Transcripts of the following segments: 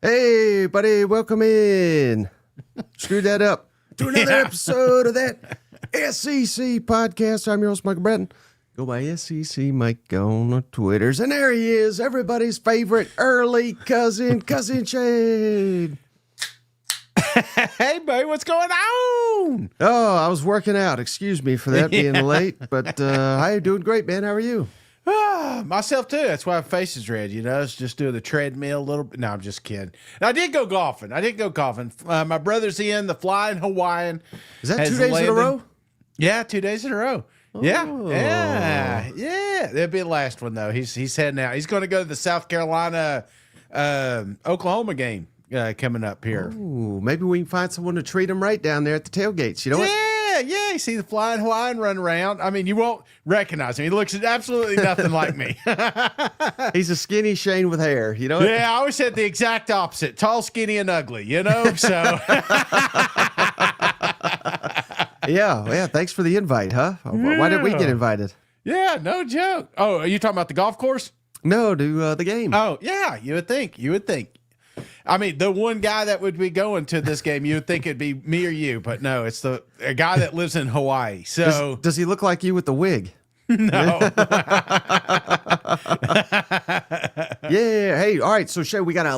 Hey, buddy, welcome in. Screw that up to another episode of that SEC podcast. I'm your host, Michael Bratton. Go by SEC Mike on the Twitters. And there he is, everybody's favorite early cousin Shane. Hey, buddy, what's going on? Oh, I was working out. Excuse me for that being late, but I'm doing great, man. How are you? Myself, too. That's why my face is red, It's just doing the treadmill a little bit. No, I'm just kidding. I did go golfing. My brother's in the Flying Hawaiian. Is that 2 days in a row? Yeah, 2 days in a row. Oh. Yeah. That'll be the last one, though. He's heading out. He's going to go to the South Carolina, Oklahoma game coming up here. Ooh, maybe we can find someone to treat him right down there at the tailgates. You know what? Yeah, you see the Flying Hawaiian run around. I mean, you won't recognize him. He looks absolutely nothing like me. He's a skinny Shane with hair, you know? Yeah, I always said the exact opposite. Tall, skinny, and ugly, So. Yeah, thanks for the invite, huh? Why did we get invited? Yeah, no joke. Oh, are you talking about the golf course? No, to the game. Oh, yeah, you would think. I mean, the one guy that would be going to this game, you would think it'd be me or you, but no, it's a guy that lives in Hawaii. So does he look like you with the wig? No. Yeah. Hey, all right. So, Shay, we got a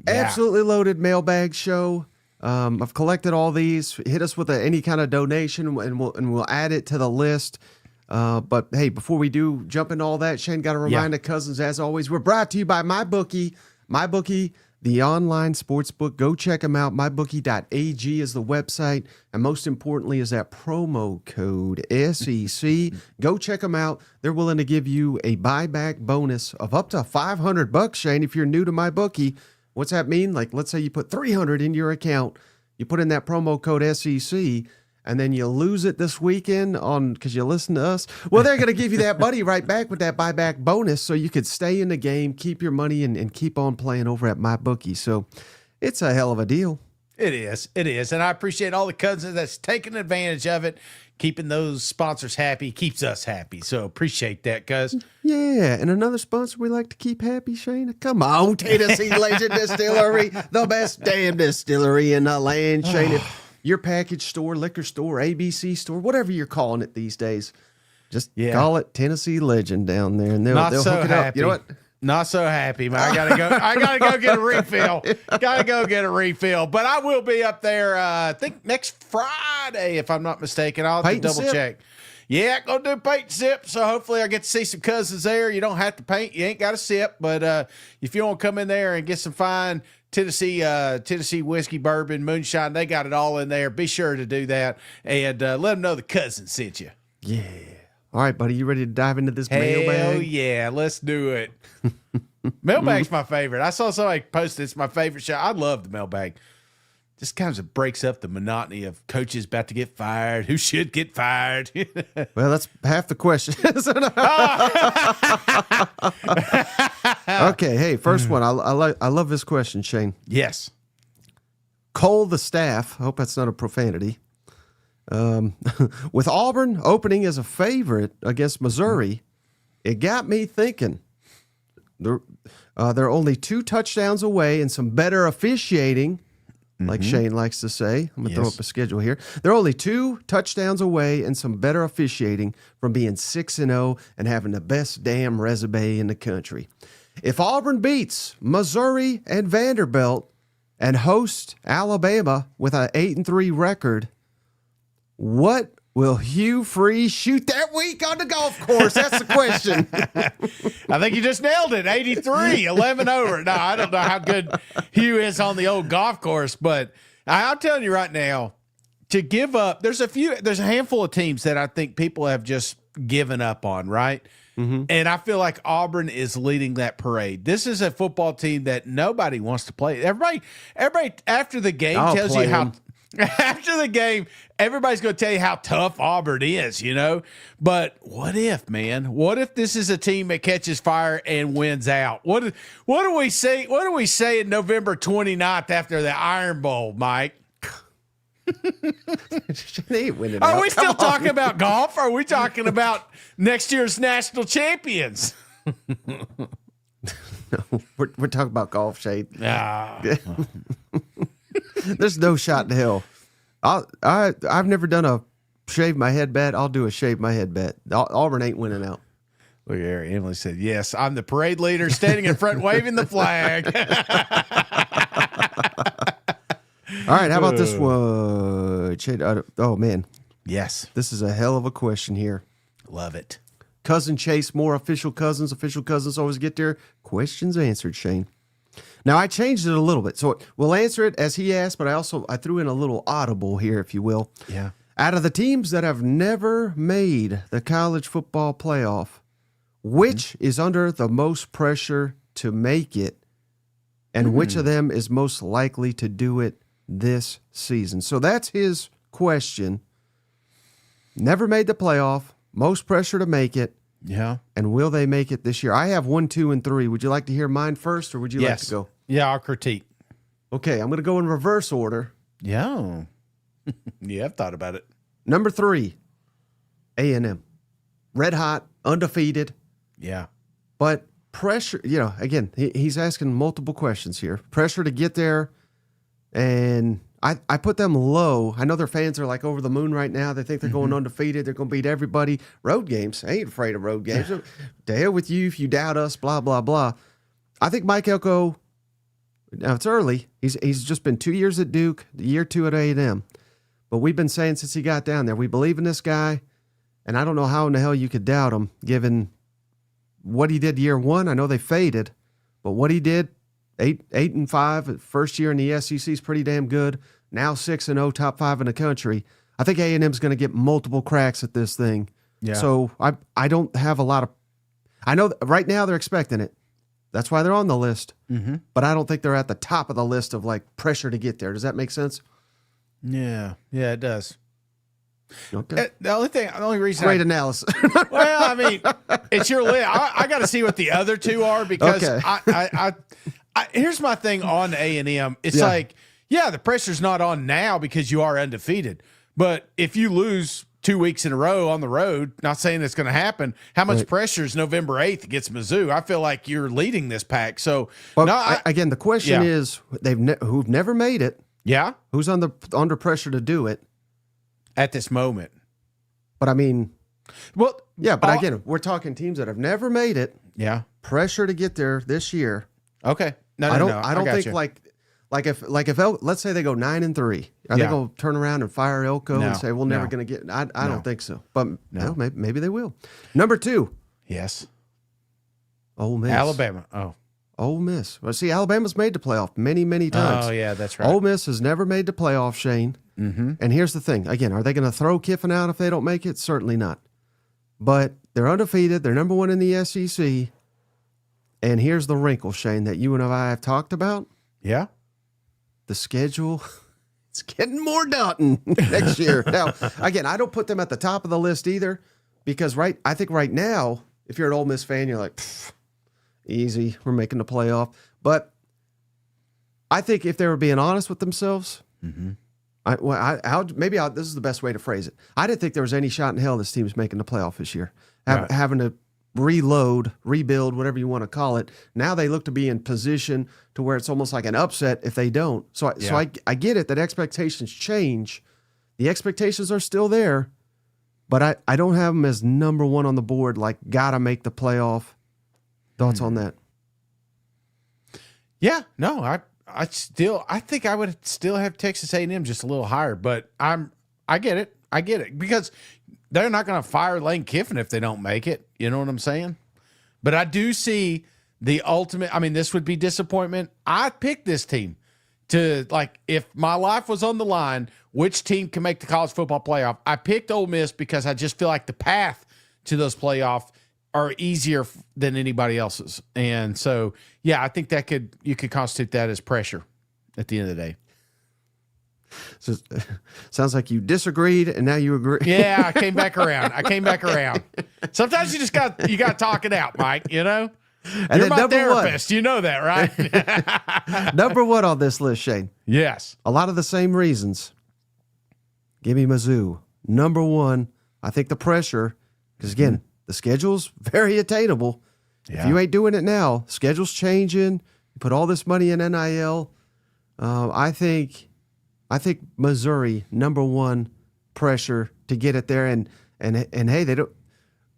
absolutely loaded mailbag show. I've collected all these. Hit us with any kind of donation, and we'll add it to the list. But hey, before we do jump into all that, Shane, got to remind the cousins, as always, we're brought to you by MyBookie. MyBookie, the online sports book. Go check them out. MyBookie.ag is the website. And most importantly is that promo code SEC. Go check them out. They're willing to give you a buyback bonus of up to $500, Shane, if you're new to MyBookie. What's that mean? Like, let's say you put $300 in your account. You put in that promo code SEC, and then you lose it this weekend because you listen to us. Well, they're going to give you that money right back with that buyback bonus so you could stay in the game, keep your money, and keep on playing over at MyBookie. So it's a hell of a deal. It is. And I appreciate all the cousins that's taking advantage of it. Keeping those sponsors happy keeps us happy. So appreciate that, cuz. Yeah, and another sponsor we like to keep happy, Shane. Come on, Tennessee Legend Distillery, the best damn distillery in the land, Shane. If your package store, liquor store, ABC store, whatever you're calling it these days, just call it Tennessee Legend down there, and they'll hook it up. You know what? Not so happy, man. I gotta go get a refill. But I will be up there, I think next Friday, if I'm not mistaken. I'll have to double check. Yeah, go do paint and sip. So hopefully I get to see some cousins there. You don't have to paint. You ain't got to sip. But if you want to come in there and get some fine Tennessee whiskey, bourbon, moonshine, they got it all in there. Be sure to do that. And let them know the cousin sent you. Yeah. All right, buddy, you ready to dive into this mailbag? Hell yeah, let's do it. Mailbag's my favorite. I saw somebody post it's my favorite show. I love the mailbag. Just kind of breaks up the monotony of coaches about to get fired, who should get fired. Well, that's half the question. Okay, hey, first one. I love this question, Shane. Yes. Cole the staff, I hope that's not a profanity. With Auburn opening as a favorite against Missouri, it got me thinking. They're only 2 touchdowns away and some better officiating, like Shane likes to say. I'm going to throw up a schedule here. They're only 2 touchdowns away and some better officiating from being 6-0 and having the best damn resume in the country. If Auburn beats Missouri and Vanderbilt and hosts Alabama with an 8-3 record, what will Hugh Freeze shoot that week on the golf course? That's the question. I think you just nailed it. 83, 11 over. No, I don't know how good Hugh is on the old golf course, but I'm telling you right now, to give up, there's a handful of teams that I think people have just given up on, right? Mm-hmm. And I feel like Auburn is leading that parade. This is a football team that nobody wants to play. Everybody after the game tells you how. After the game, everybody's going to tell you how tough Auburn is, But what if, man? What if this is a team that catches fire and wins out? What do we say? What do we say in November 29th after the Iron Bowl, Mike? Are we still talking about golf? Or are we talking about next year's national champions? We're talking about golf, Shane. Ah. There's no shot in hell. I've never done a shave my head bet. I'll do a shave my head bet. Auburn ain't winning out. Look here, Emily said, "Yes, I'm the parade leader, standing in front, waving the flag." All right, how about this one? Oh man, Yes, this is a hell of a question here. love it. Cousin Chase Moore, official cousins always get their questions answered, Shane. Now, I changed it a little bit. So we'll answer it as he asked, but I threw in a little audible here, if you will. Yeah. Out of the teams that have never made the college football playoff, which is under the most pressure to make it, and which of them is most likely to do it this season? So that's his question. Never made the playoff, most pressure to make it. Yeah. And will they make it this year? I have 1, 2, and 3. Would you like to hear mine first, or would you like to go? Yeah, I'll critique. Okay, I'm going to go in reverse order. Yeah. Yeah, I've thought about it. Number 3, A&M. Red hot, undefeated, Yeah. but pressure, again, he's asking multiple questions here. Pressure to get there, and I put them low. I know their fans are like over the moon right now. They think they're going undefeated. They're going to beat everybody. Road games. I ain't afraid of road games. To hell with you if you doubt us, blah, blah, blah. I think Mike Elko, now it's early. He's just been 2 years at Duke, year 2 at A&M. But we've been saying since he got down there, we believe in this guy. And I don't know how in the hell you could doubt him given what he did year 1. I know they faded, but what he did, 8-5, first year in the SEC is pretty damn good. Now 6-0, top 5 in the country. I think A&M's going to get multiple cracks at this thing. Yeah. So I don't have a lot of. I know right now they're expecting it. That's why they're on the list. Mm-hmm. But I don't think they're at the top of the list of like pressure to get there. Does that make sense? Yeah. Yeah, it does. Okay. The only reason Great analysis. well, I mean, it's your list. I got to see what the other two are because Okay. I here's my thing on A&M. It's like, yeah, the pressure's not on now because you are undefeated. But if you lose 2 weeks in a row on the road, not saying it's going to happen, how much pressure is November 8th against Mizzou? I feel like you're leading this pack. So, well, again, the question is who've never made it. Yeah. Who's under pressure to do it? At this moment. But I mean, well, yeah, but again, we're talking teams that have never made it. Yeah. Pressure to get there this year. Okay. No, I don't think like if let's say they go 9-3, are they going to turn around and fire Elko and say we're never going to get? I don't think so. But maybe they will. Number 2. Yes. Ole Miss. Alabama. Oh. Ole Miss. Well, see, Alabama's made the playoff many, many times. Oh, yeah, that's right. Ole Miss has never made the playoff, Shane. Mm-hmm. And here's the thing. Again, are they going to throw Kiffin out if they don't make it? Certainly not. But they're undefeated. They're number 1 in the SEC. And here's the wrinkle, Shane, that you and I have talked about. Yeah. The schedule, it's getting more daunting next year. Now, again, I don't put them at the top of the list either because I think right now, if you're an Ole Miss fan, you're like, easy, we're making the playoff. But I think if they were being honest with themselves, this is the best way to phrase it. I didn't think there was any shot in hell this team's making the playoff this year. Having to reload, rebuild, whatever you want to call it. Now they look to be in position to where it's almost like an upset if they don't. So I get it that expectations change. The expectations are still there, but I don't have them as number 1 on the board, like gotta make the playoff. Thoughts on that? Yeah, no, I think I would still have Texas A&M just a little higher, but I get it because they're not going to fire Lane Kiffin if they don't make it. You know what I'm saying? But I do see the ultimate. I mean, this would be disappointment. I picked this team to, like, if my life was on the line, which team can make the college football playoff? I picked Ole Miss because I just feel like the path to those playoffs are easier than anybody else's. And so, yeah, I think you could constitute that as pressure at the end of the day. So, sounds like you disagreed and now you agree. Yeah, I came back around. Sometimes you got to talk it out, Mike, you know? And you're my therapist. You know that, right? Number 1 on this list, Shane. Yes. A lot of the same reasons. Give me Mizzou. Number 1, I think the pressure, because again, the schedule's very attainable. If you ain't doing it now, schedule's changing. You put all this money in NIL. I think Missouri #1 pressure to get it there, and hey, they don't.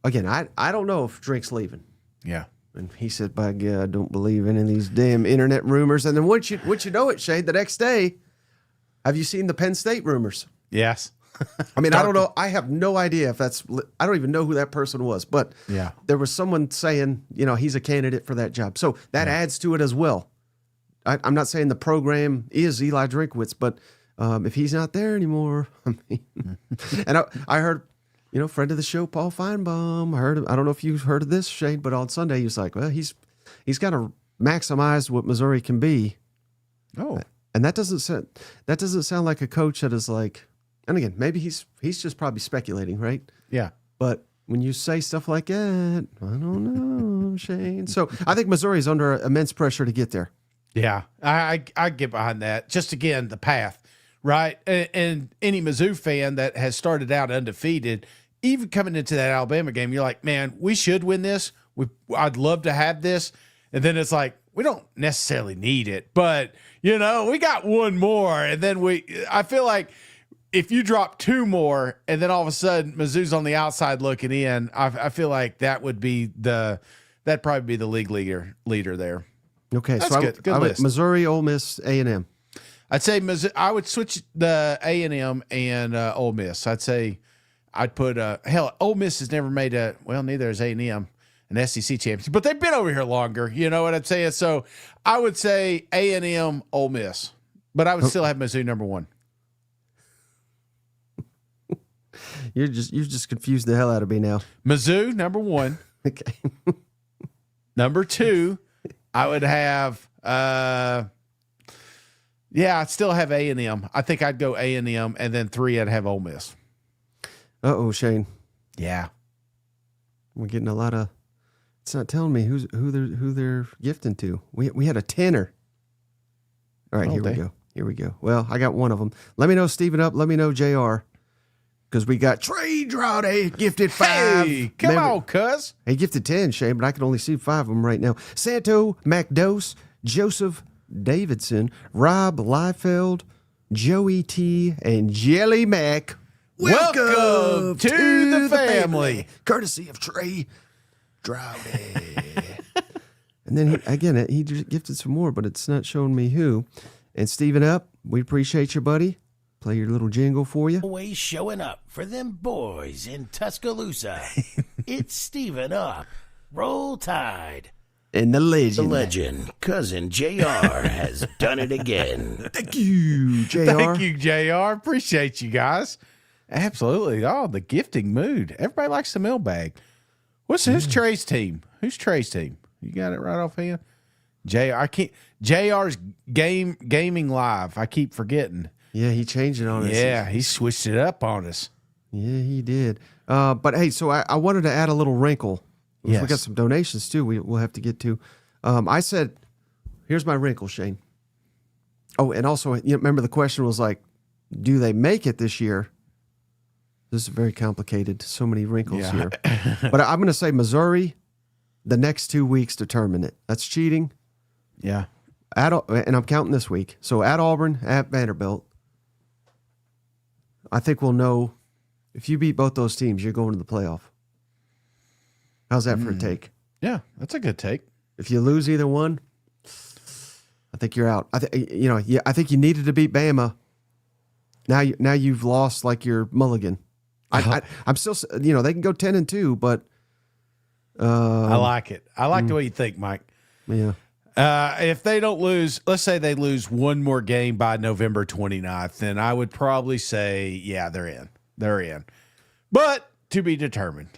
Again, I don't know if Drink's leaving. Yeah. And he said, "By God, I don't believe any of these damn internet rumors." And then once you know it, Shane, the next day, have you seen the Penn State rumors? Yes. I mean, I don't know. I have no idea if that's. I don't even know who that person was, but Yeah. there was someone saying, he's a candidate for that job. So that adds to it as well. I'm not saying the program is Eli Drinkwitz, but if he's not there anymore, I mean, and I heard, friend of the show, Paul Feinbaum. I don't know if you've heard of this, Shane, but on Sunday he was like, well, he's got to maximize what Missouri can be. Oh, and that doesn't sound like a coach that is like. And again, maybe he's just probably speculating, right? yeah. But when you say stuff like that, I don't know, Shane. So I think Missouri's under immense pressure to get there. Yeah, I get behind that. Just again, the path, right? And any Mizzou fan that has started out undefeated, even coming into that Alabama game, you're like, man, we should win this. I'd love to have this. And then it's like, we don't necessarily need it, but we got one more. And then I feel like if you drop 2 more and then all of a sudden Mizzou's on the outside looking in, I feel like that would be that'd probably be the league leader there. Okay, That's so good. Good I list. Missouri, Ole Miss, A&M. I'd say I would switch the A&M and Ole Miss. I'd say I'd put Ole Miss has never made neither has A&M an SEC championship, but they've been over here longer. You know what I'm saying? So I would say A&M, Ole Miss, but I would still have Mizzou #1. You just confused the hell out of me now. Mizzou #1. Okay. #2, I would have. I'd still have A&M. I think I'd go A&M, and then 3, I'd have Ole Miss. Uh-oh, Shane. Yeah. We're getting a lot of. It's not telling me who they're gifting to. We had a tenor. All right, Here we go. Well, I got one of them. Let me know Steven up. Let me know JR. Because we got Trey Droughty gifted 5. Hey, come on, cuz. He gifted 10, Shane, but I can only see 5 of them right now. Santo MacDose, Joseph Davidson, Rob Liefeld, Joey T, and Jelly Mac. Welcome to the family. Courtesy of Trey Droughty. And then he just gifted some more, but it's not showing me who. And Steven up, we appreciate you, buddy. Play your little jingle for you. Always showing up for them boys in Tuscaloosa. It's Steven up. Roll Tide. And the legend. The legend, Cousin JR, has done it again. Thank you, JR. Thank you, JR. Appreciate you guys. Absolutely. Oh, the gifting mood. Everybody likes the mailbag. Who's Trey's team? Who's Trey's team? You got it right offhand? JR's gaming live. I keep forgetting. Yeah, he changed it on us. Yeah, he switched it up on us. Yeah, he did. But hey, so I wanted to add a little wrinkle. Yes. We got some donations too. We'll have to get to. I said, here's my wrinkle, Shane. Oh, and also, remember the question was like, do they make it this year? This is very complicated. So many wrinkles here. But I'm going to say Missouri. The next 2 weeks determine it. That's cheating. Yeah. And I'm counting this week. So at Auburn, at Vanderbilt. I think we'll know if you beat both those teams, you're going to the playoff. How's that for a take? Yeah, that's a good take. If you lose either one, I think you're out. I think you needed to beat Bama. Now you've lost like your mulligan. I'm still, they can go 10-2, but I like it. I like the way you think, Mike. Yeah. If they don't lose, let's say they lose one more game by November 29th, then I would probably say, yeah, they're in. They're in. But to be determined.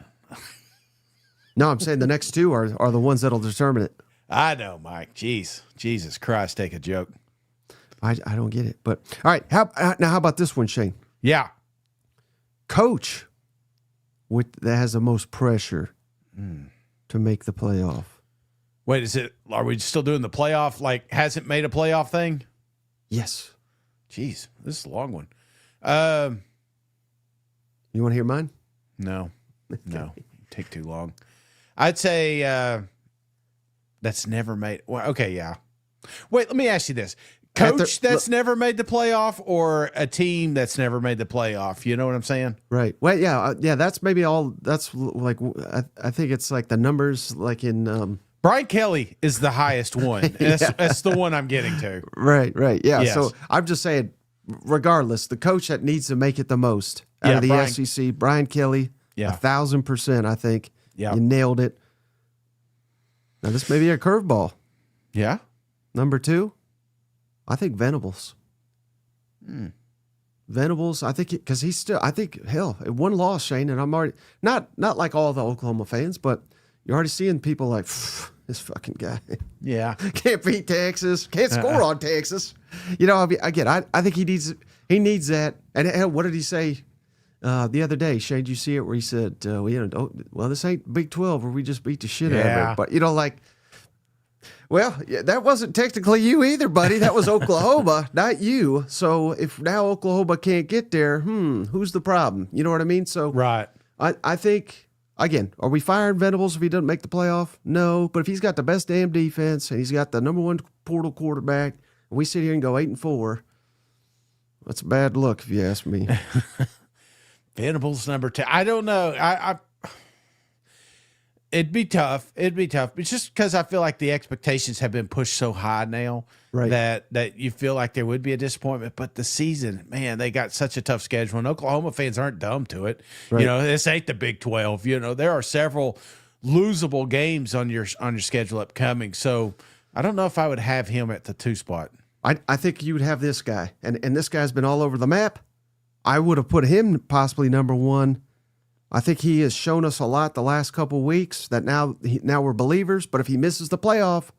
No, I'm saying the next 2 are the ones that'll determine it. I know, Mike. Jeez. Jesus Christ, take a joke. I don't get it. But, all right, how about this one, Shane? Yeah. Coach that has the most pressure to make the playoff. Wait, are we still doing the playoff, like hasn't made a playoff thing? Yes. Jeez, this is a long one. You want to hear mine? No. No. Take too long. I'd say that's never made. Well, okay, yeah. Wait, let me ask you this: coach that's never made the playoff, or a team that's never made the playoff? You know what I'm saying? Right. Well, yeah. That's maybe all. That's like I think it's like the numbers, like in. Brian Kelly is the highest one. That's the one I'm getting to. Right. Yeah. Yes. So I'm just saying, regardless, the coach that needs to make it the most out of the SEC, Brian Kelly, 1,000%. I think. Yeah. You nailed it. Now this may be a curveball. Yeah. Number 2, I think Venables. Venables, I think, because he's still, I think, hell, one loss, Shane, and I'm already, not like all the Oklahoma fans, but you're already seeing people like, this fucking guy. Yeah. Can't beat Texas, can't score on Texas. You know, I think he needs that. And what did he say the other day? Shane, did you see it where he said, well, this ain't Big 12 where we just beat the shit out of it. But, like, well, that wasn't technically you either, buddy. That was Oklahoma, not you. So if now Oklahoma can't get there, who's the problem? You know what I mean? So right. I think, again, are we firing Venables if he doesn't make the playoff? No. But if he's got the best damn defense and he's got the number 1 portal quarterback, and we sit here and go 8-4, that's a bad look if you ask me. Venables number 2. I don't know. It'd be tough. It's just because I feel like the expectations have been pushed so high now that you feel like there would be a disappointment. But the season, man, they got such a tough schedule, and Oklahoma fans aren't dumb to it. Right. This ain't the Big 12. There are several losable games on your schedule upcoming. So I don't know if I would have him at the 2 spot. I think you would have this guy, and this guy's been all over the map. I would have put him possibly number 1. I think he has shown us a lot the last couple of weeks that now we're believers. But if he misses the playoff,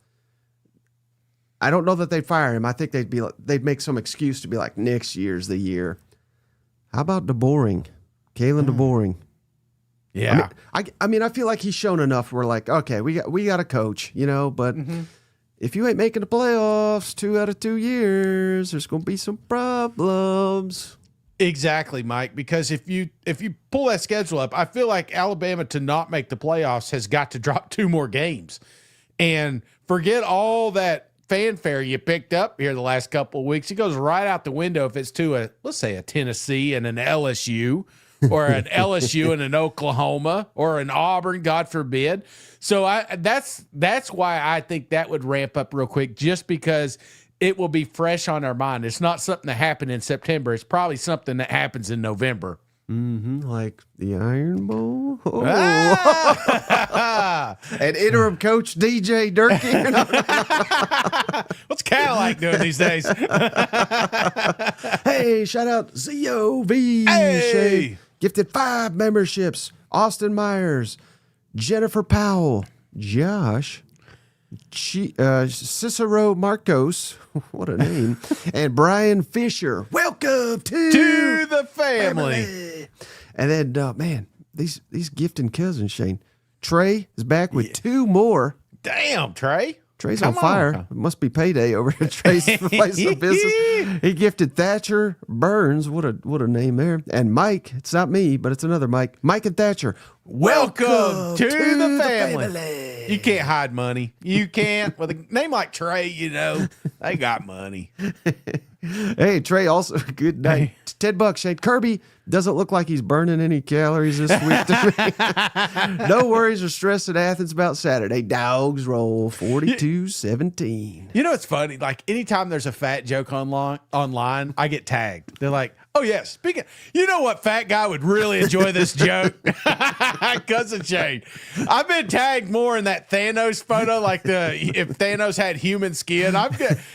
I don't know that they'd fire him. I think they'd make some excuse to be like, next year's the year. How about DeBoring, Kalen DeBoring? Yeah, I mean, I feel like he's shown enough. We're like, okay, we got a coach, But if you ain't making the playoffs 2 out of 2 years, there's going to be some problems. Exactly, Mike, because if you pull that schedule up, I feel like Alabama to not make the playoffs has got to drop 2 more games. And forget all that fanfare you picked up here the last couple of weeks. It goes right out the window if it's to let's say a Tennessee and an LSU, or an LSU and an Oklahoma, or an Auburn, God forbid. So that's why I think that would ramp up real quick, just because it will be fresh on our mind. It's not something that happened in September. It's probably something that happens in November. Like the Iron Bowl. Oh. Ah! And interim coach DJ Durkee. What's Cadillac doing these days? Hey, shout out ZOV. Hey. Gifted 5 memberships. Austin Myers, Jennifer Powell, Josh, Cicero Marcos, what a name, and Brian Fisher. Welcome to the family. And then, man, these gifting cousins, Shane. Trey is back with 2 more. Damn, Trey. Trey's on fire. It must be payday over at Trey's place of business. He gifted Thatcher Burns. What a name there. And Mike, it's not me, but it's another Mike. Mike and Thatcher. Welcome to the family. You can't hide money. You can't. With a name like Trey, they got money. Hey, Trey, also good night. $10, Shane. Kirby doesn't look like he's burning any calories this week to me. No worries or stress in Athens about Saturday. Dogs roll 42-17. It's funny. Like, anytime there's a fat joke online, I get tagged. They're like, oh, yeah, speaking, what fat guy would really enjoy this joke? Cousin Shane. I've been tagged more in that Thanos photo, like if Thanos had human skin.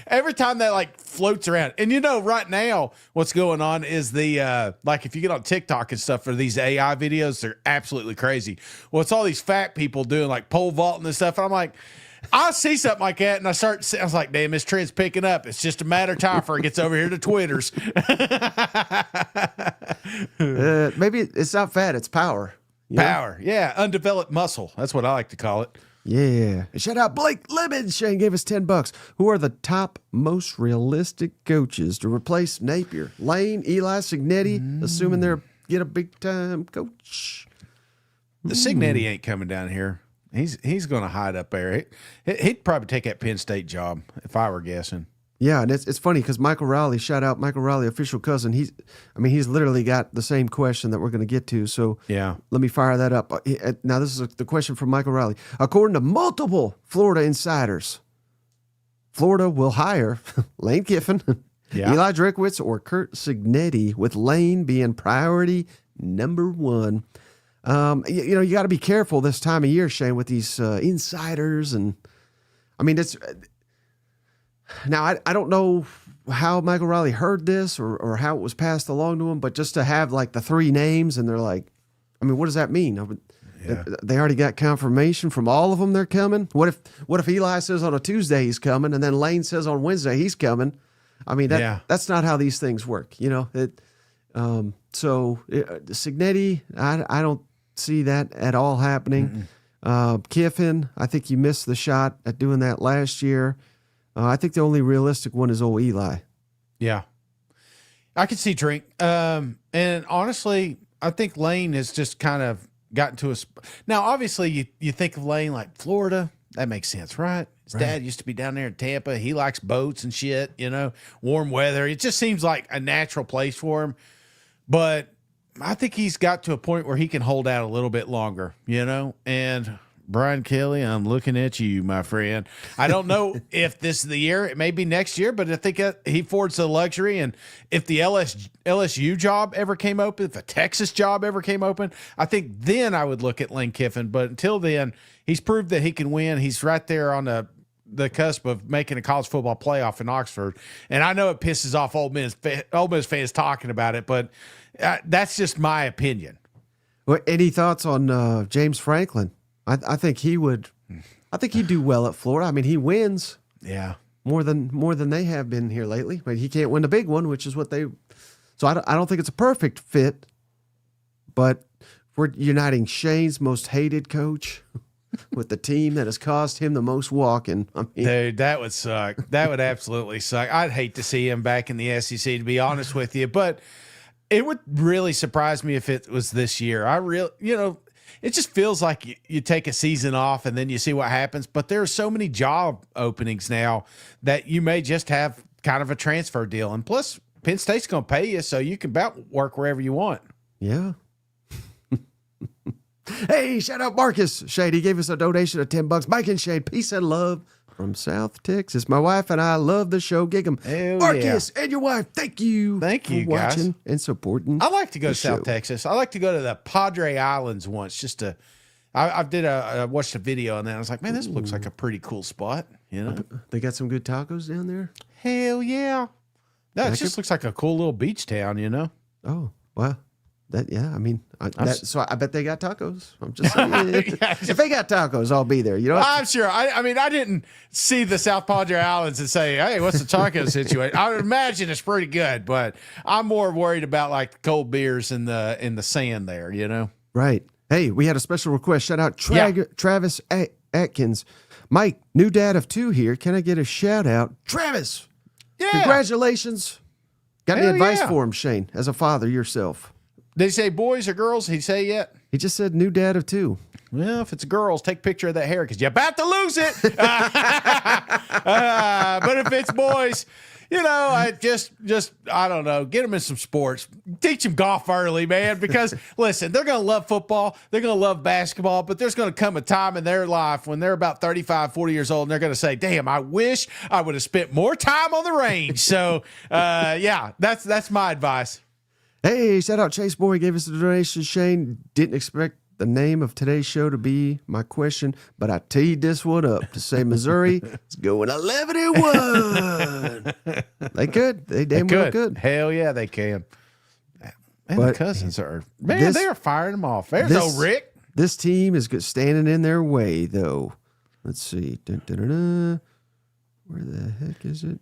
Every time that floats around. And right now, what's going on is the if you get on TikTok and stuff for these AI videos, they're absolutely crazy. Well, it's all these fat people doing pole vaulting and stuff. And I'm like, I see something like that, and I was like, damn, this trend's picking up. It's just a matter of time before it gets over here to Twitters. Maybe it's not fat, it's power. Power, yeah. Undeveloped muscle. That's what I like to call it. Yeah. And shout out Blake Lemons. Shane gave us $10. Who are the top most realistic coaches to replace Napier? Lane, Eli, Signetti, assuming they're get a big time coach. The Signetti ain't coming down here. He's going to hide up there. He'd probably take that Penn State job if I were guessing. Yeah, and it's funny because Michael Rowley, shout out Michael Rowley, official cousin. He's literally got the same question that we're going to get to. So Yeah. let me fire that up. Now this is the question from Michael Rowley. According to multiple Florida insiders, Florida will hire Lane Kiffin, Yeah. Eli Drinkwitz, or Kurt Signetti, with Lane being priority number one. You got to be careful this time of year, Shane, with these insiders, and I mean it's. Now, I don't know how Michael Riley heard this or how it was passed along to him, but just to have like the three names, and they're like, I mean, what does that mean? Yeah. They already got confirmation from all of them they're coming. What if Eli says on a Tuesday he's coming, and then Lane says on Wednesday he's coming? I mean, that's not how these things work, Signetti, I don't see that at all happening. Kiffin, I think you missed the shot at doing that last year. I think the only realistic one is old Eli. Yeah. I could see Drink. And honestly, I think Lane has just kind of gotten to a now, obviously, you think of Lane like Florida. That makes sense, right? His dad used to be down there in Tampa. He likes boats and shit, warm weather. It just seems like a natural place for him. But I think he's got to a point where he can hold out a little bit longer, and Brian Kelly, I'm looking at you, my friend. I don't know if this is the year. It may be next year, but I think he affords the luxury. And if the LSU job ever came open, if the Texas job ever came open, I think then I would look at Lane Kiffin. But until then, he's proved that he can win. He's right there on the cusp of making a college football playoff in Oxford. And I know it pisses off Ole Miss fans talking about it, but that's just my opinion. Well, any thoughts on James Franklin? I think he would. I think he'd do well at Florida. I mean, he wins. Yeah, more than they have been here lately. But he can't win the big one, which is what they. So I don't think it's a perfect fit. But we're uniting Shane's most hated coach with the team that has cost him the most walking. I mean, dude, that would suck. That would absolutely suck. I'd hate to see him back in the SEC, to be honest with you. But it would really surprise me if it was this year. It just feels like you take a season off and then you see what happens. But there are so many job openings now that you may just have kind of a transfer deal. And plus, Penn State's going to pay you, so you can about work wherever you want. Yeah. Hey, shout out Marcus Shade. He gave us a donation of $10. Mike and Shade, peace and love from South Texas. My wife and I love the show. Gig 'em. Marcus and your wife, thank you. Thank you, for watching and supporting. I like to go to South Texas. I like to go to the Padre Islands once just to. I watched a video on that. I was like, man, this looks like a pretty cool spot. They got some good tacos down there. Hell yeah! That just looks like a cool little beach town. Oh wow. So I bet they got tacos. I'm just saying, if they got tacos, I'll be there. I'm sure. I mean, I didn't see the South Padre Islands and say, "Hey, what's the taco situation?" I would imagine it's pretty good, but I'm more worried about like the cold beers in the sand there. Right. Hey, we had a special request. Shout out Travis Atkins. Mike, new dad of 2 here. Can I get a shout out, Travis? Yeah. Congratulations. Got any Hell advice yeah. for him, Shane, as a father yourself? Did he say boys or girls? Did he say yet? He just said new dad of 2. Well, if it's girls, take a picture of that hair because you're about to lose it. But if it's boys, I don't know, get them in some sports. Teach them golf early, man, because, listen, they're going to love football. They're going to love basketball, but there's going to come a time in their life when they're about 35, 40 years old, and they're going to say, damn, I wish I would have spent more time on the range. So, that's my advice. Hey, shout out Chase Boy, gave us a donation. Shane, didn't expect the name of today's show to be my question, but I teed this one up to say Missouri is going 11-1. They could. They damn well could. Hell yeah, they can. And But the cousins are, man, they are firing them off. There's old Rick. This team is standing in their way, though. Let's see. Dun, dun, dun, dun. Where the heck is it?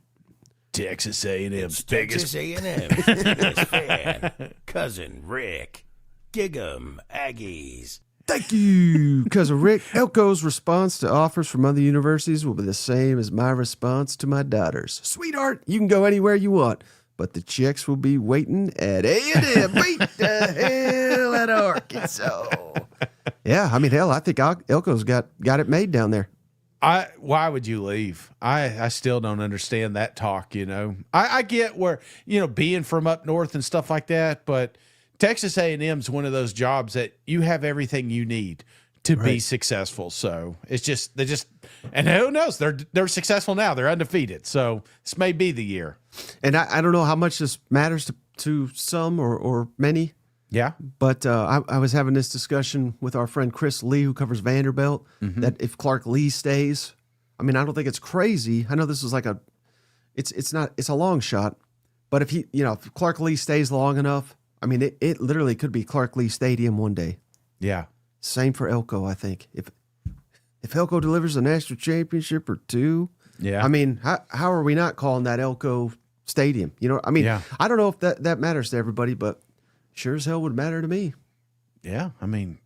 Texas A&M's biggest. Texas A&M's biggest fan. Cousin Rick. Dig 'em, Aggies. Thank you, Cousin Rick. Elko's response to offers from other universities will be the same as my response to my daughters. Sweetheart, you can go anywhere you want, but the checks will be waiting at A&M. Beat the hell out of Arkansas. Yeah, I mean, hell, I think Elko's got it made down there. Why would you leave? I still don't understand that talk, I get where, being from up north and stuff like that, but Texas A&M's one of those jobs that you have everything you need to be successful. So it's just, and who knows, they're successful now. They're undefeated. So this may be the year. And I don't know how much this matters to some or many. Yeah. But I was having this discussion with our friend Chris Lee, who covers Vanderbilt, that if Clark Lee stays, I mean, I don't think it's crazy. I know this is like it's a long shot, but if if Clark Lee stays long enough, I mean, it literally could be Clark Lee Stadium one day. Yeah. Same for Elko, I think. If Elko delivers a national championship or two, I mean, how are we not calling that Elko Stadium? I mean, I don't know if that matters to everybody, but sure as hell would matter to me. Yeah, I mean,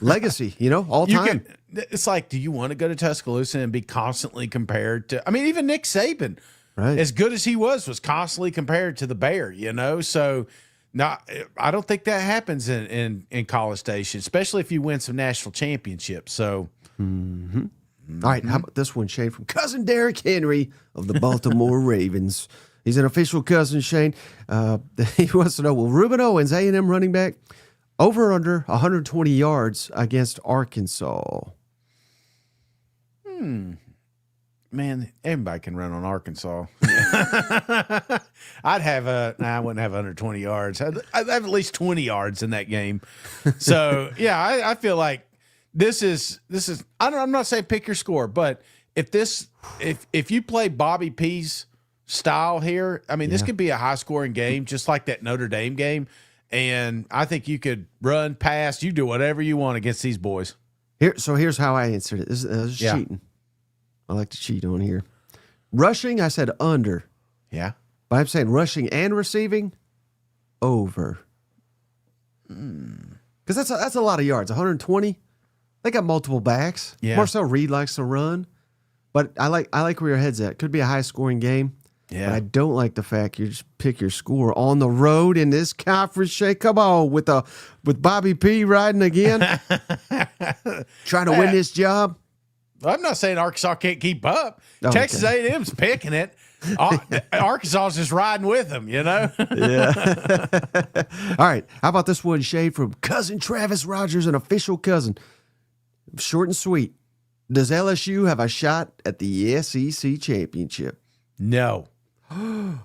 legacy, all time. It's like, do you want to go to Tuscaloosa and be constantly compared to? I mean, even Nick Saban, right, as good as he was constantly compared to the Bear. So, no, I don't think that happens in College Station, especially if you win some national championships. So, all right, how about this one, Shane, from cousin Derrick Henry of the Baltimore Ravens. He's an official cousin, Shane. He wants to know, will Reuben Owens, A&M running back, over or under 120 yards against Arkansas? Man, everybody can run on Arkansas. I wouldn't have under 20 yards. I'd have at least 20 yards in that game. So, yeah, I feel like this is I'm not saying pick your score, but if you play Bobby P's style here, I mean, this could be a high-scoring game, just like that Notre Dame game. And I think you could run, pass, you do whatever you want against these boys. Here's how I answered it. This is cheating. I like to cheat on here. Rushing, I said under. Yeah. But I'm saying rushing and receiving, over. Because that's a lot of yards. 120. They got multiple backs. Yeah. Marcel Reed likes to run. But I like where your head's at. Could be a high-scoring game. Yeah. But I don't like the fact you just pick your score on the road in this conference. Shake, come on, with Bobby P riding again, trying to win this job. I'm not saying Arkansas can't keep up. Oh, Texas okay. A&M's picking it. Arkansas is just riding with them, Yeah. All right. How about this one, Shane, from cousin Travis Rogers, an official cousin. Short and sweet. Does LSU have a shot at the SEC championship? No. Damn,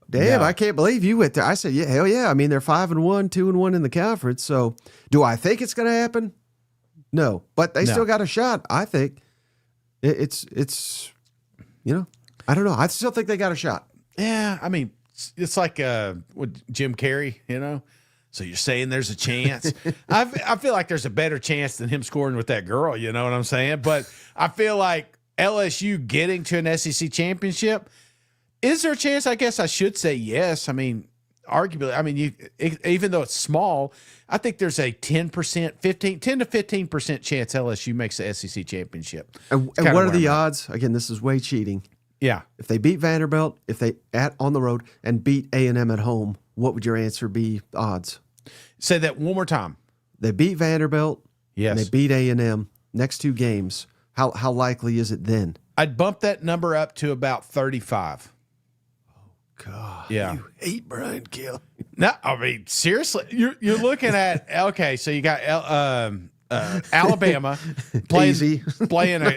No. I can't believe you went there. I said, yeah, hell yeah. I mean, they're 5-1, 2-1 in the conference. So do I think it's going to happen? No, but they still got a shot. I think it's I don't know. I still think they got a shot. Yeah. I mean, it's like with Jim Carrey, So you're saying there's a chance? I feel like there's a better chance than him scoring with that girl. You know what I'm saying? But I feel like LSU getting to an SEC championship, is there a chance? I guess I should say yes. I mean, arguably, even though it's small, I think there's a 10 to 15% chance LSU makes the SEC championship. And what are the odds? Again, this is way cheating. Yeah. If they beat Vanderbilt, if they on the road and beat A&M at home, what would your answer be? Odds. Say that one more time. They beat Vanderbilt. Yes. And they beat A&M. Next two games. How likely is it then? I'd bump that number up to about 35. God. Yeah. You hate Brian Kelly. No, I mean, seriously, you're looking at, okay, so you got Alabama playing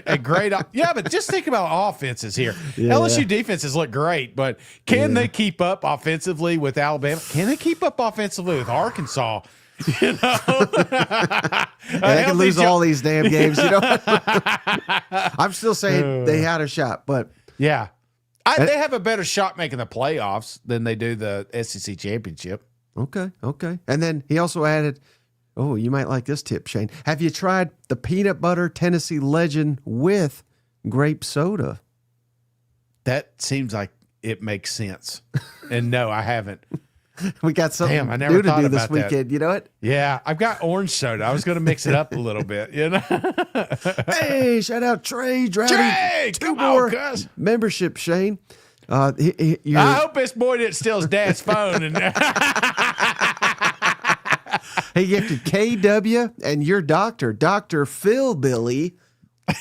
a great, but just think about offenses here. Yeah. LSU defenses look great, but can they keep up offensively with Alabama? Can they keep up offensively with Arkansas? They can lose all these damn games. I'm still saying they had a shot, but yeah. They have a better shot making the playoffs than they do the SEC championship. Okay. And then he also added, oh, you might like this tip, Shane. Have you tried the peanut butter Tennessee Legend with grape soda? That seems like it makes sense. And no, I haven't. We got something I never new to thought do this about that. weekend. You know what? Yeah, I've got orange soda. I was going to mix it up a little bit, Hey, shout out Trey. Trey, two come more on, cuz. membership, Shane. I hope this boy didn't steal his dad's phone. And He gifted KW and your doctor, Dr. Phil Billy.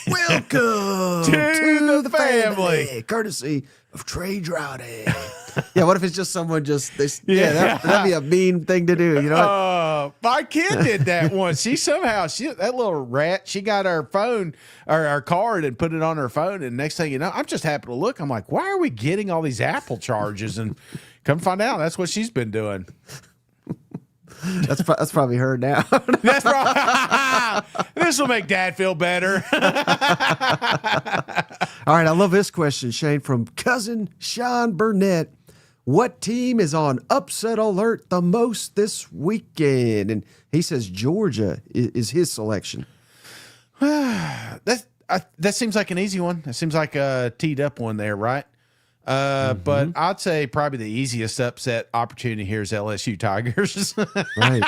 Welcome to the family. Courtesy of Trey Droughty. Yeah, what if it's just someone that'd be a mean thing to do, you know? My kid did that once. That little rat, she got our phone or our card and put it on her phone. And next thing you know, I'm just happy to look. I'm like, why are we getting all these Apple charges? And come find out, that's what she's been doing. That's probably her now. That's this will make Dad feel better. All right, I love this question, Shane, from cousin Sean Burnett. What team is on upset alert the most this weekend? And he says Georgia is his selection. That seems like an easy one. That seems like a teed up one there, right? But I'd say probably the easiest upset opportunity here is LSU Tigers. Right.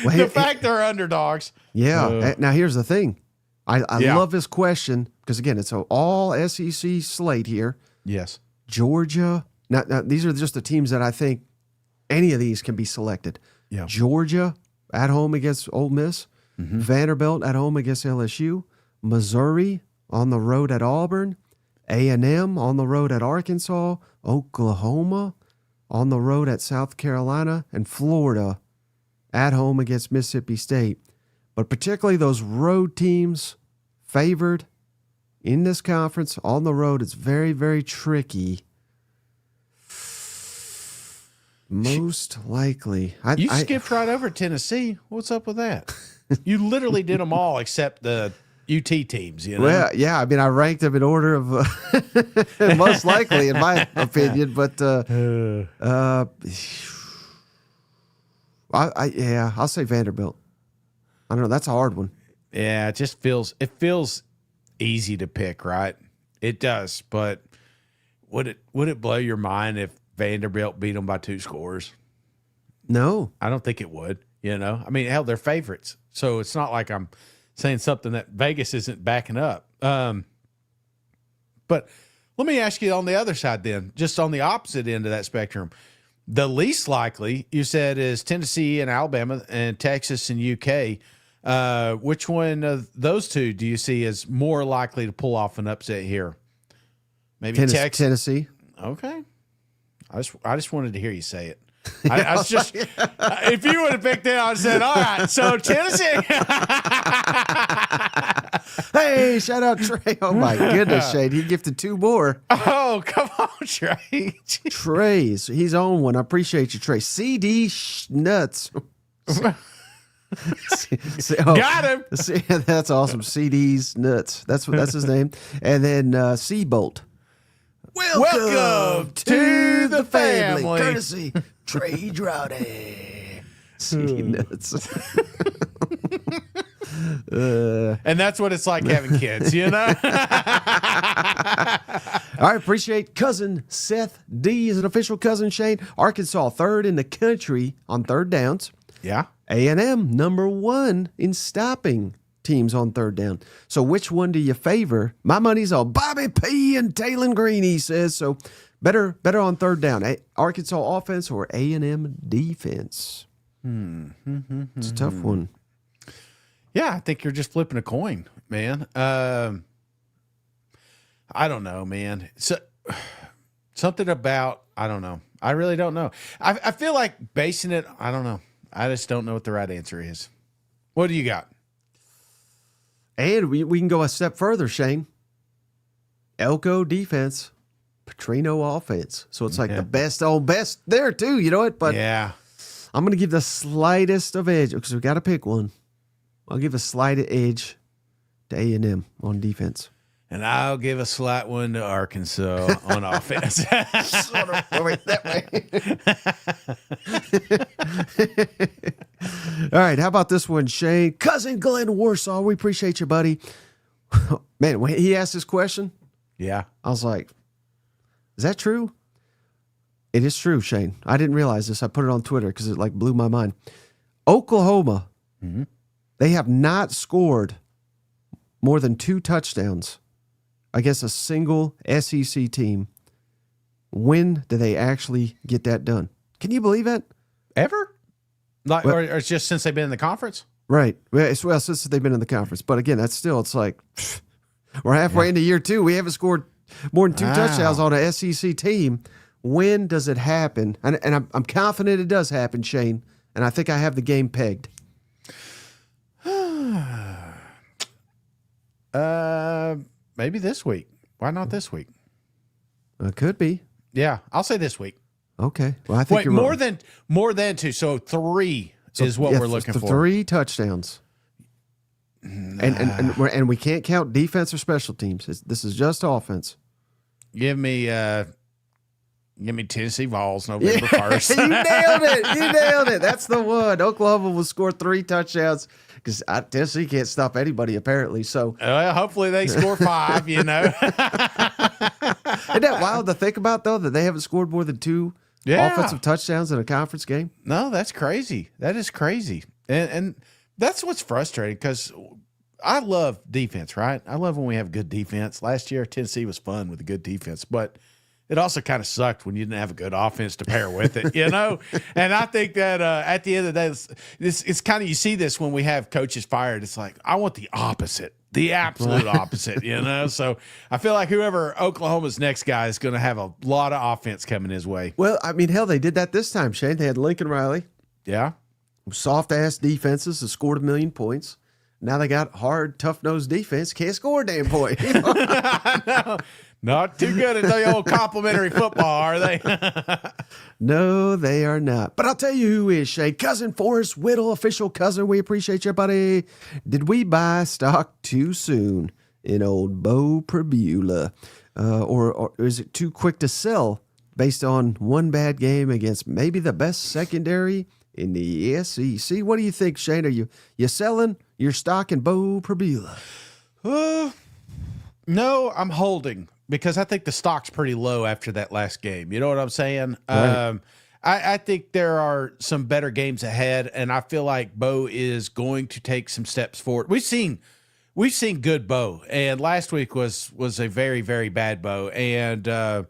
Well, the fact they're underdogs. Yeah. Now, here's the thing. I love this question because, again, it's an all SEC slate here. Yes. Georgia. Now, these are just the teams that I think any of these can be selected. Yeah. Georgia at home against Ole Miss. Vanderbilt at home against LSU. Missouri on the road at Auburn. A&M on the road at Arkansas, Oklahoma on the road at South Carolina, and Florida at home against Mississippi State. But particularly those road teams favored in this conference on the road, it's very, very tricky. Most likely. You skipped right over Tennessee. What's up with that? You literally did them all except the UT teams, you know? Well, yeah. I mean, I ranked them in order of most likely, in my opinion. But I'll say Vanderbilt. I don't know. That's a hard one. Yeah, it feels easy to pick, right? It does. But would it blow your mind if Vanderbilt beat them by 2 scores? No, I don't think it would. You know, I mean, hell, they're favorites, so it's not like I'm saying something that Vegas isn't backing up. But let me ask you on the other side then, just on the opposite end of that spectrum. The least likely, you said, is Tennessee and Alabama and Texas and UK. Which one of those two do you see as more likely to pull off an upset here? Maybe Texas? Tennessee. Okay. I just wanted to hear you say it. I was just, if you would have picked it, I would have said, all right, so Tennessee. Hey, shout out Trey. Oh, my goodness, Shane. He gifted 2 more. Oh, come on, Trey. Trey's. He's on one. I appreciate you, Trey. CD Nuts. Got him. That's awesome. CD's Nuts. That's his name. And then Seabolt. Welcome to the family. Courtesy Trey Droughty. CD Nuts. And that's what it's like having kids, you know? All right, appreciate cousin Seth D is an official cousin Shane. Arkansas 3rd in the country on 3rd downs. Yeah. A&M number 1 in stopping teams on 3rd down. So which one do you favor? My money's on Bobby P and Taylon Green, he says. So better on 3rd down. Arkansas offense or A&M defense? It's a tough one. Yeah, I think you're just flipping a coin, man. I don't know, man. So something about, I don't know. I really don't know. I feel like basing it, I don't know. I just don't know what the right answer is. What do you got? And we can go a step further, Shane. Elko defense, Petrino offense. So it's like the best there too, you know what? But yeah, I'm going to give the slightest of edge because we got to pick one. I'll give a slight edge to A&M on defense. And I'll give a slight one to Arkansas on offense. Sort of. Oh, wait, that way. All right, how about this one, Shane? Cousin Glenn Warsaw, we appreciate you, buddy. Man, when he asked this question, yeah, I was like, is that true? It is true, Shane. I didn't realize this. I put it on Twitter because it like blew my mind. Oklahoma, they have not scored more than 2 touchdowns against a single SEC team. When do they actually get that done? Can you believe that? Ever? Like, or it's just since they've been in the conference? Right. Well, since they've been in the conference. But again, it's like we're halfway into year 2. We haven't scored more than 2 touchdowns on a SEC team. When does it happen? And I'm confident it does happen, Shane. And I think I have the game pegged. Maybe this week. Why not this week? It could be. Yeah, I'll say this week. Okay. Well, I think Wait, you're more than 2. So 3 is what we're looking for. 3 touchdowns. And we can't count defense or special teams. This is just offense. Give me Tennessee Vols November 1st. You nailed it. You nailed it. That's the one. Oklahoma will score 3 touchdowns because Tennessee can't stop anybody apparently. So hopefully they score 5. You know, isn't that wild to think about though that they haven't scored more than 2 offensive touchdowns in a conference game? No, that's crazy. That is crazy, and that's what's frustrating because I love defense. Right, I love when we have good defense. Last year, Tennessee was fun with a good defense, but it also kind of sucked when you didn't have a good offense to pair with it, you know? And I think that at the end of the day, it's kind of, you see this when we have coaches fired. It's like, I want the opposite, the absolute opposite, you know? So I feel like whoever Oklahoma's next guy is going to have a lot of offense coming his way. Well, I mean, hell, they did that this time, Shane. They had Lincoln Riley. Yeah. Soft-ass defenses that scored 1 million points. Now they got hard, tough-nosed defense. Can't score a damn point. You know? I know. Not too good at the old complimentary football, are they? No, they are not. But I'll tell you who is, Shane. Cousin Forrest Whittle, official cousin. We appreciate you, buddy. Did we buy stock too soon in old Beau Pribula? Or is it too quick to sell based on one bad game against maybe the best secondary in the SEC? What do you think, Shane? Are you selling your stock in Beau Pribula? No, I'm holding because I think the stock's pretty low after that last game. You know what I'm saying? Right. I think there are some better games ahead, and I feel like Beau is going to take some steps forward. We've seen good Beau, and last week was a very, very bad Beau, and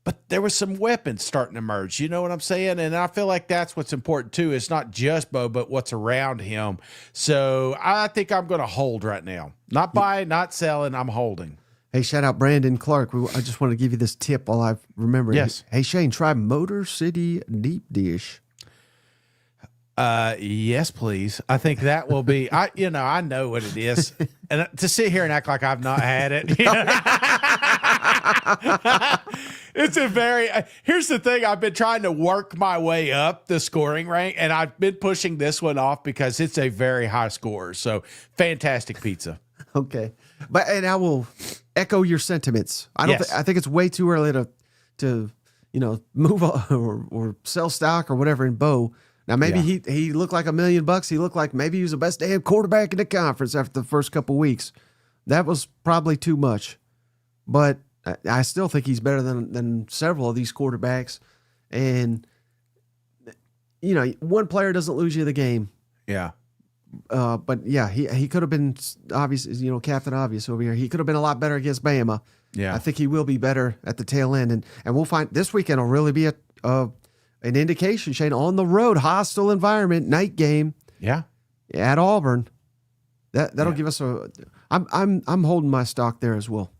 but there was some weapons starting to emerge. You know what I'm saying? And I feel like that's what's important too. It's not just Beau, but what's around him. So I think I'm going to hold right now. Not buy, not selling. I'm holding. Hey, shout out Brandon Clark. I just want to give you this tip while I remember. Yes. Hey, Shane, try Motor City Deep Dish. Yes, please. I think that will be. I know what it is, and to sit here and act like I've not had it. You know? It's a very. Here's the thing. I've been trying to work my way up the scoring rank, and I've been pushing this one off because it's a very high score. So fantastic pizza. Okay, and I will echo your sentiments. I don't. Yes. I think it's way too early to move on or sell stock or whatever in Beau. Now maybe he looked like $1 million. He looked like maybe he was the best damn quarterback in the conference after the first couple weeks. That was probably too much, but I still think he's better than several of these quarterbacks. And one player doesn't lose you the game. Yeah. But yeah, he could have been obvious, Captain Obvious over here. He could have been a lot better against Bama. Yeah. I think he will be better at the tail end, and we'll find this weekend will really be an indication. Shane, on the road, hostile environment, night game. Yeah. At Auburn. That'll give us I'm holding my stock there as well.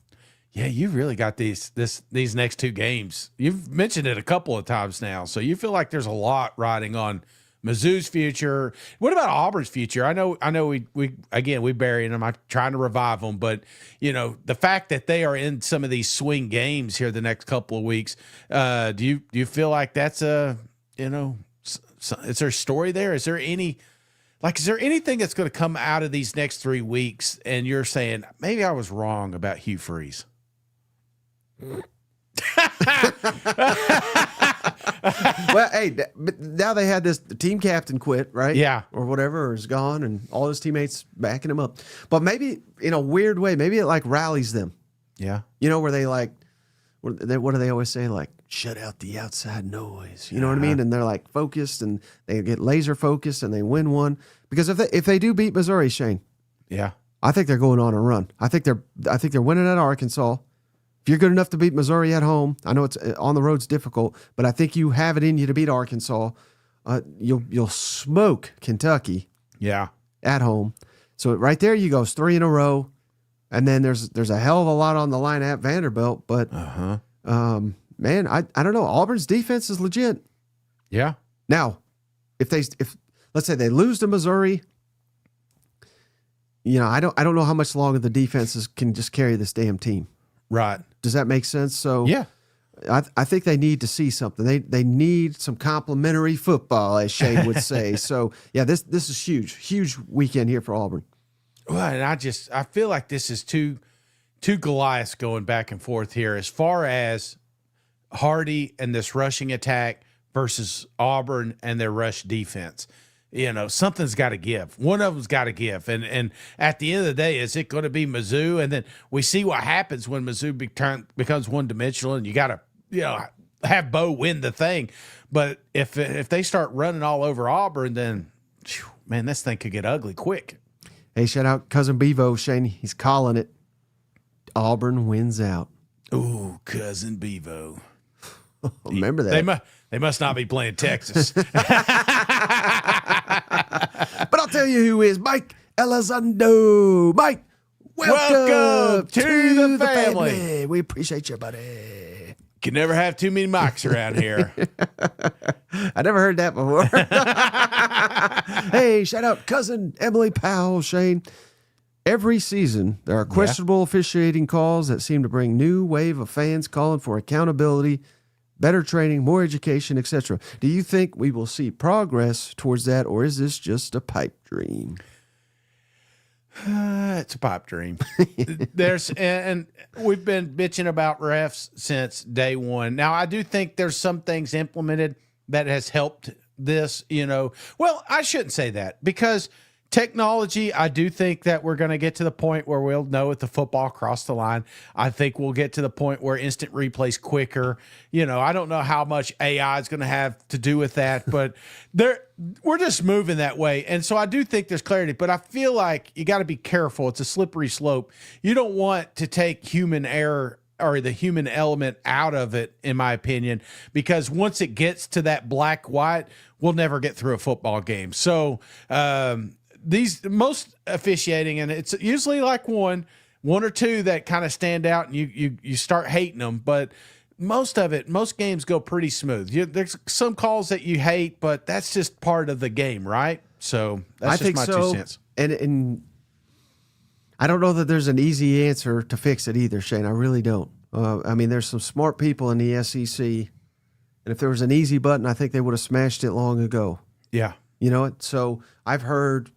Yeah, you've really got these next 2 games. You've mentioned it a couple of times now, so you feel like there's a lot riding on Mizzou's future. What about Auburn's future? I know we bury them. I'm trying to revive them, but the fact that they are in some of these swing games here the next couple of weeks, do you feel like that's is there a story there? Is there anything that's going to come out of these next 3 weeks and you're saying maybe I was wrong about Hugh Freeze? Well, hey, but now they had the team captain quit, right? Yeah. Or whatever, or is gone, and all his teammates backing him up. But maybe in a weird way, maybe it like rallies them. Yeah. Where they what do they always say? Like, shut out the outside noise. You know what I mean? And they're like focused, and they get laser focused, and they win one. Because if they do beat Missouri, Shane, yeah, I think they're going on a run. I think they're winning at Arkansas. If you're good enough to beat Missouri at home, I know it's on the road's difficult, but I think you have it in you to beat Arkansas. you'll smoke Kentucky Yeah. at home. So right there you go, it's 3 in a row, and then there's a hell of a lot on the line at Vanderbilt. But man, I don't know. Auburn's defense is legit. Yeah. Now, if let's say they lose to Missouri, I don't know how much longer the defenses can just carry this damn team. Right. Does that make sense? So Yeah. I think they need to see something. They need some complimentary football, as Shane would say. So yeah, this is huge weekend here for Auburn. Well, and I feel like this is two Goliaths going back and forth here as far as Hardy and this rushing attack versus Auburn and their rush defense. Something's got to give. One of them's got to give. And at the end of the day, is it going to be Mizzou? And then we see what happens when Mizzou becomes one-dimensional, and you got to have Beau win the thing. But if they start running all over Auburn, then, man, this thing could get ugly quick. Hey, shout out Cousin Bevo, Shane. He's calling it. Auburn wins out. Ooh, Cousin Bevo. Remember that. They must not be playing Texas. But I'll tell you who is Mike Elizondo. Mike, welcome to the family. We appreciate you, buddy. Can never have too many mics around here. I never heard that before. Hey, shout out Cousin Emily Powell, Shane. Every season, there are questionable officiating calls that seem to bring new wave of fans calling for accountability, better training, more education, etc. Do you think we will see progress towards that, or is this just a pipe dream? It's a pipe dream. And we've been bitching about refs since day one. Now, I do think there's some things implemented that has helped this, Well, I shouldn't say that, because technology, I do think that we're going to get to the point where we'll know if the football crossed the line. I think we'll get to the point where instant replay's quicker. I don't know how much AI is going to have to do with that, but we're just moving that way. And so I do think there's clarity, but I feel like you got to be careful. It's a slippery slope. You don't want to take human error or the human element out of it, in my opinion, because once it gets to that black-white, we'll never get through a football game. So, these most officiating, and it's usually like one or two that kind of stand out, and you start hating them. But most games go pretty smooth. There's some calls that you hate, but that's just part of the game, right? So that's just my 2 cents. And I don't know that there's an easy answer to fix it either, Shane. I really don't. There's some smart people in the SEC, and if there was an easy button, I think they would have smashed it long ago. Yeah. So I've heard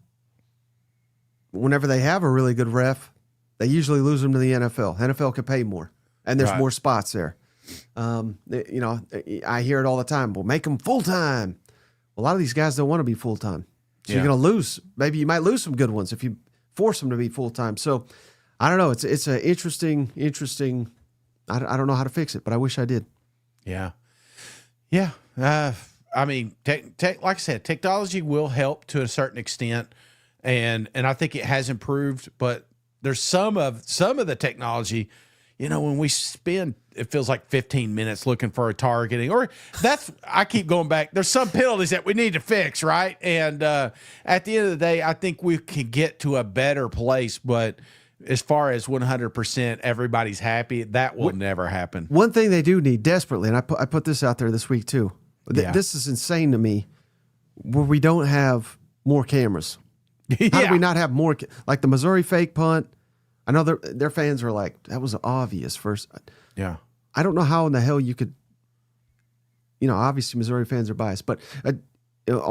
whenever they have a really good ref, they usually lose them to the NFL. NFL can pay more, and there's more spots there. I hear it all the time. Well, make them full-time. Well, a lot of these guys don't want to be full-time. So you're going to lose. Maybe you might lose some good ones if you force them to be full-time. So I don't know. It's an interesting. I don't know how to fix it, but I wish I did. Yeah. Yeah. Like I said, technology will help to a certain extent. And I think it has improved, but there's some of the technology, when we spend, it feels like 15 minutes looking for a targeting, I keep going back. There's some penalties that we need to fix, right? And at the end of the day, I think we can get to a better place, but as far as 100% everybody's happy, that will never happen. One thing they do need desperately, and I put this out there this week too. This is insane to me, where we don't have more cameras. How do we not have more? Like the Missouri fake punt, I know their fans are like, that was obvious first. Yeah. I don't know how in the hell you could, obviously Missouri fans are biased, but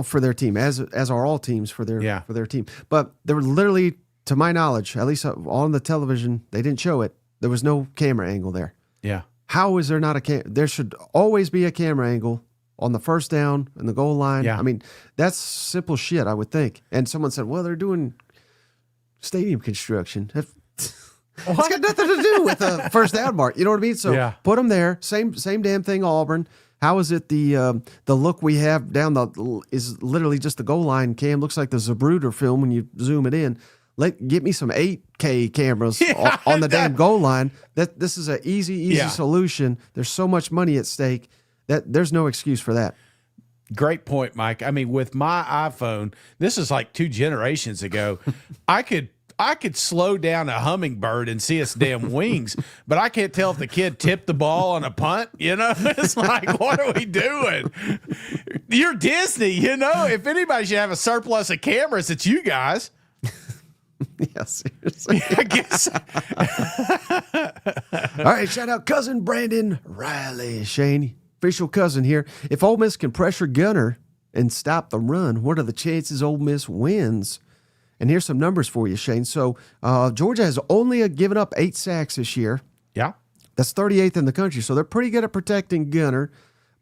for their team, as are all teams for their team. But there were literally, to my knowledge, at least on the television, they didn't show it. There was no camera angle there. Yeah. How is there not there should always be a camera angle on the first down and the goal line. Yeah. That's simple shit, I would think. And someone said, well, they're doing stadium construction. It's got nothing to do with the first down mark. You know what I mean? So put them there. Same damn thing, Auburn. How is it the look we have down is literally just the goal line cam? Looks like the Zapruder film when you zoom it in. Get me some 8K cameras on the damn goal line. This is an easy solution. There's so much money at stake that there's no excuse for that. Great point, Mike. I mean, with my iPhone, this is like 2 generations ago. I could slow down a hummingbird and see its damn wings, but I can't tell if the kid tipped the ball on a punt. It's like, what are we doing? You're Disney, If anybody should have a surplus of cameras, it's you guys. Yeah, seriously. I guess. All right, shout out cousin Brandon Riley. Shane, official cousin here. If Ole Miss can pressure Gunner and stop the run, what are the chances Ole Miss wins? And here's some numbers for you, Shane. So Georgia has only given up 8 sacks this year. Yeah. That's 38th in the country. So they're pretty good at protecting Gunner,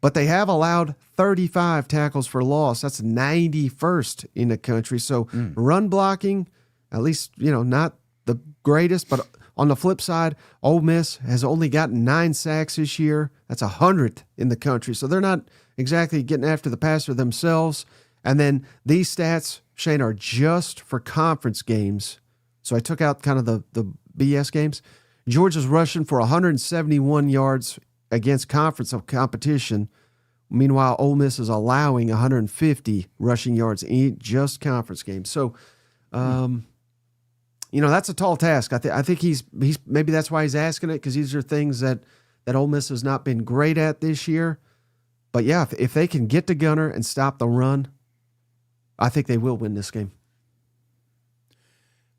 but they have allowed 35 tackles for loss. That's 91st in the country. So run blocking, at least, not the greatest, but on the flip side, Ole Miss has only gotten 9 sacks this year. That's 100th in the country. So they're not exactly getting after the passer themselves. And then these stats, Shane, are just for conference games. So I took out kind of the BS games. Georgia's rushing for 171 yards against conference of competition. Meanwhile, Ole Miss is allowing 150 rushing yards in just conference games. So, that's a tall task. I think he's maybe that's why he's asking it, because these are things that Ole Miss has not been great at this year. But yeah, if they can get to Gunner and stop the run, I think they will win this game.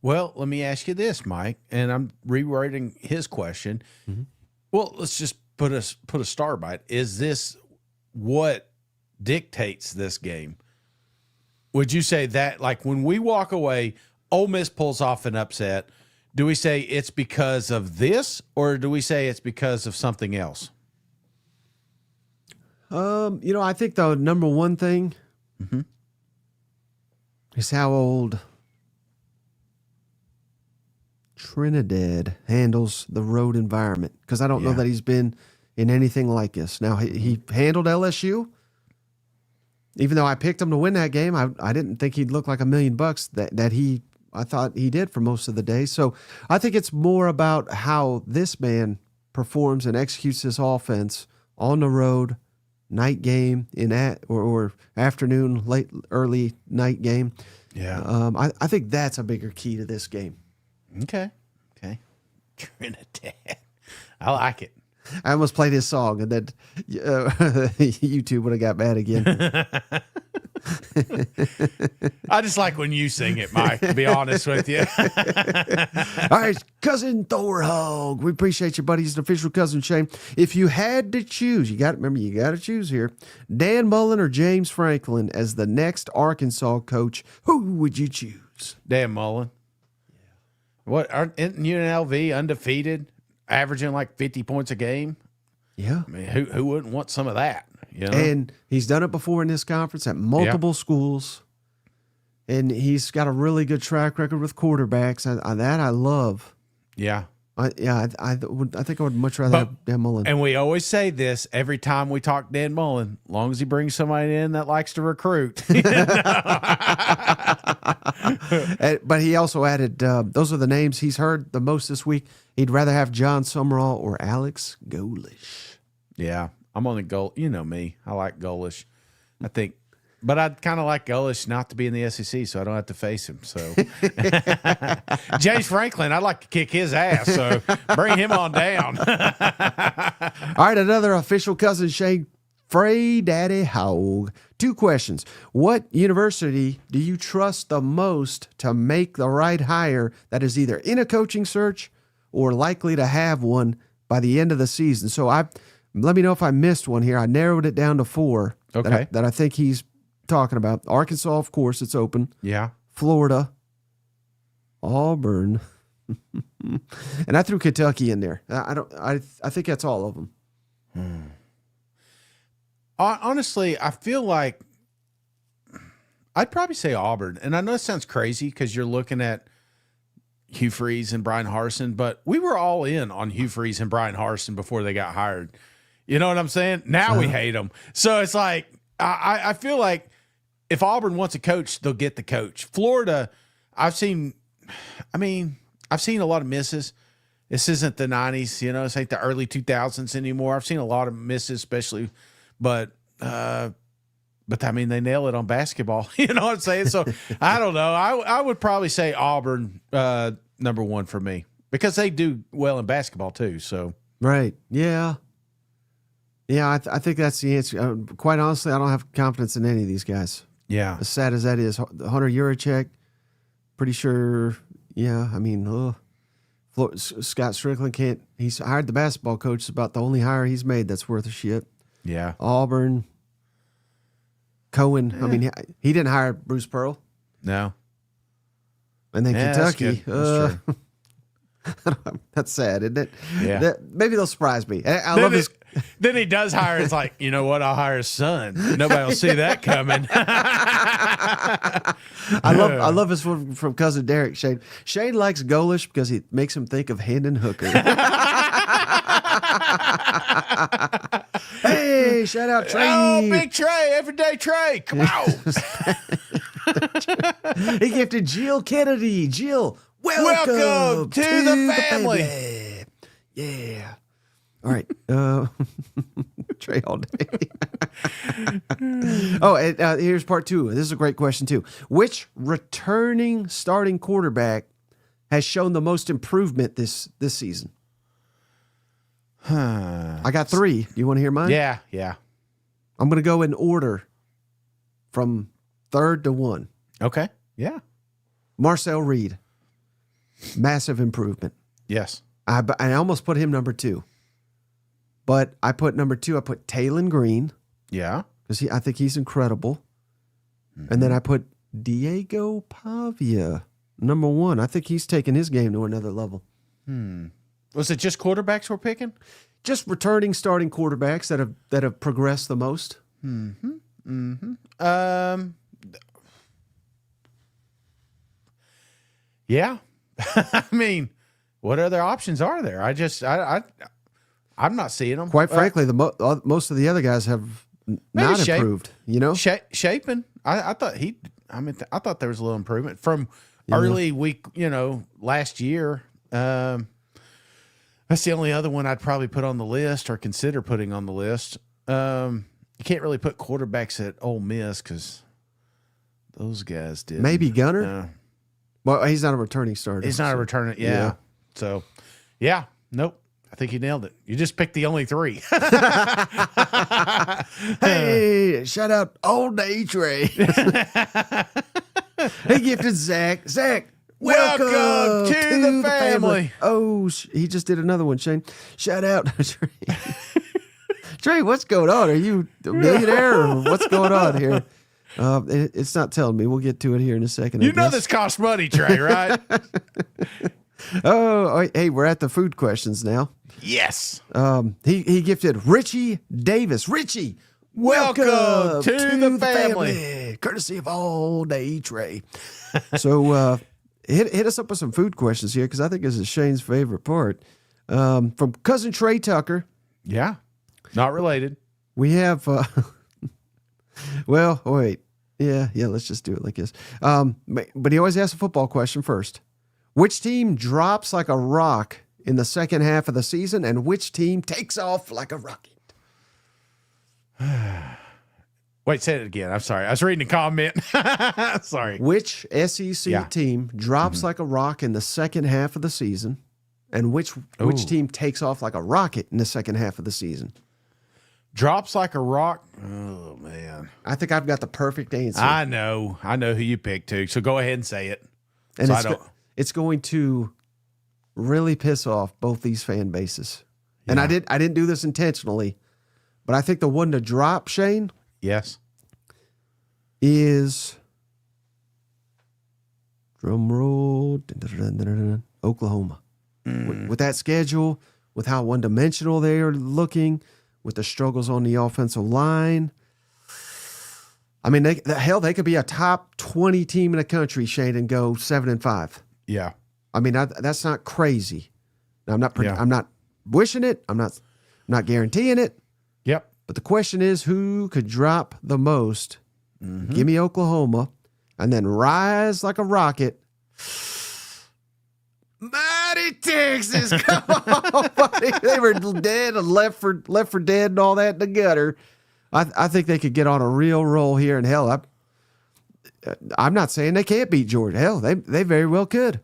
Well, let me ask you this, Mike, and I'm rewriting his question. Mm-hmm. Well, let's just put a star by it. Is this what dictates this game? Would you say that, like, when we walk away, Ole Miss pulls off an upset, do we say it's because of this, or do we say it's because of something else? I think the number one thing is how old Trinidad handles the road environment, because I don't know that he's been in anything like this. Now, he handled LSU. Even though I picked him to win that game, I didn't think he'd look like $1 million that I thought he did for most of the day. So I think it's more about how this man performs and executes this offense on the road, night game or afternoon, late, early night game. Yeah. I think that's a bigger key to this game. Okay. Trinidad. I like it. I almost played his song, and then YouTube would have got mad again. I just like when you sing it, Mike, to be honest with you. All right, cousin Thor Hog. We appreciate you, buddy. He's an official cousin, Shane. If you had to choose, you got to choose here, Dan Mullen or James Franklin as the next Arkansas coach, who would you choose? Dan Mullen. Yeah. What, isn't UNLV undefeated, averaging like 50 points a game? Yeah. I mean, who wouldn't want some of that? And he's done it before in this conference at multiple schools. And he's got a really good track record with quarterbacks. That I love. Yeah. I think I would much rather have Dan Mullen. And we always say this every time we talk Dan Mullen, as long as he brings somebody in that likes to recruit. But he also added, those are the names he's heard the most this week. He'd rather have John Summerall or Alex Golish. Yeah, I'm on the goal. You know me. I like Golish. I think, but I'd kind of like Golish not to be in the SEC, so I don't have to face him. So James Franklin, I'd like to kick his ass. So bring him on down. All right, another official cousin, Shane Frey Daddy Hog. 2 questions. What university do you trust the most to make the right hire that is either in a coaching search or likely to have one by the end of the season? So let me know if I missed one here. I narrowed it down to 4 that I think he's talking about. Arkansas, of course, it's open. Yeah. Florida, Auburn, and I threw Kentucky in there. I think that's all of them. Honestly, I feel like I'd probably say Auburn. And I know it sounds crazy because you're looking at Hugh Freeze and Brian Harsin, but we were all in on Hugh Freeze and Brian Harsin before they got hired. You know what I'm saying? Now we hate them. So it's like, I feel like if Auburn wants a coach, they'll get the coach. Florida, I've seen a lot of misses. This isn't the 90s, this ain't the early 2000s anymore. I've seen a lot of misses, especially, but But I mean, they nail it on basketball. You know what I'm saying? So I don't know. I would probably say Auburn number one for me because they do well in basketball too. So Right. Yeah. Yeah, I think that's the answer. Quite honestly, I don't have confidence in any of these guys. yeah, As sad as that is, Hunter Yurachek, pretty sure. Yeah, I mean, Scott Strickland can't. He's hired the basketball coach. It's about the only hire he's made that's worth a shit. yeah. Auburn, Cohen. I mean, he didn't hire Bruce Pearl, No, and then Yeah, Kentucky. That's true. That's sad, isn't it? Yeah. Maybe they'll surprise me. I love his. Then he does hire. It's like, you know what? I'll hire his son. Nobody will see that coming. I love his one from cousin Derek. Shane likes Golish because he makes him think of Hendon Hooker. Hey, shout out Trey. Oh, big Trey, everyday Trey. Come on. He gifted Jill Kennedy. Jill, welcome to the family. Yeah. All right. Trey all day. And here's part two. This is a great question, too. Which returning starting quarterback has shown the most improvement this season? I got three. You want to hear mine? Yeah. I'm going to go in order from third to one. Okay. Yeah. Marcel Reed. Massive improvement. Yes. I almost put him number two. But I put number two, I put Taylon Green. Yeah. Because I think he's incredible. Mm-hmm. And then I put Diego Pavia, number one. I think he's taking his game to another level. Was it just quarterbacks we're picking? Just returning starting quarterbacks that have progressed the most. Yeah. I mean, what other options are there? I'm not seeing them. Quite frankly, most of the other guys have not improved. You know, Shapen. I thought I thought there was a little improvement from early week. Last year. That's the only other one I'd probably put on the list or consider putting on the list. You can't really put quarterbacks at Ole Miss because those guys did. Maybe Gunner. Well, he's not a returning starter. He's not a returning. Yeah. So, yeah. Nope. I think you nailed it. You just picked the only three. Hey, shout out All Day Trey. He gifted Zach. Zach, welcome to the family. Oh, he just did another one, Shane. Shout out Trey. Trey, what's going on? Are you a millionaire or what's going on here? It's not telling me. We'll get to it here in a second. You know this costs money, Trey, right? Hey, we're at the food questions now. Yes. He gifted Richie Davis. Richie, welcome to the family. Courtesy of All Day Trey. So hit us up with some food questions here because I think this is Shane's favorite part. From cousin Trey Tucker. Yeah. Not related. We have, well, wait. Yeah, let's just do it like this. But he always asks a football question first. Which team drops like a rock in the second half of the season, and which team takes off like a rocket? Wait, say it again. I'm sorry. I was reading a comment. Sorry. Which SEC team drops like a rock in the second half of the season, and which team takes off like a rocket in the second half of the season? Drops like a rock. Oh, man. I think I've got the perfect answer. I know who you picked, too. So go ahead and say it. And it's going to really piss off both these fan bases. Yeah. And I didn't do this intentionally, but I think the one to drop, Shane, yes, is drum roll, Oklahoma. With that schedule, with how one-dimensional they are looking, with the struggles on the offensive line. I mean, they could be a top 20 team in the country, Shane, and go 7-5. Yeah. I mean, that's not crazy. Now, I'm not wishing it. I'm not guaranteeing it. Yep. But the question is, who could drop the most? Mm-hmm. Give me Oklahoma, and then rise like a rocket. Mighty Texas, come on, buddy. They were dead and left for dead and all that in the gutter. I think they could get on a real roll here. And hell, I'm not saying they can't beat Georgia. Hell, they very well could.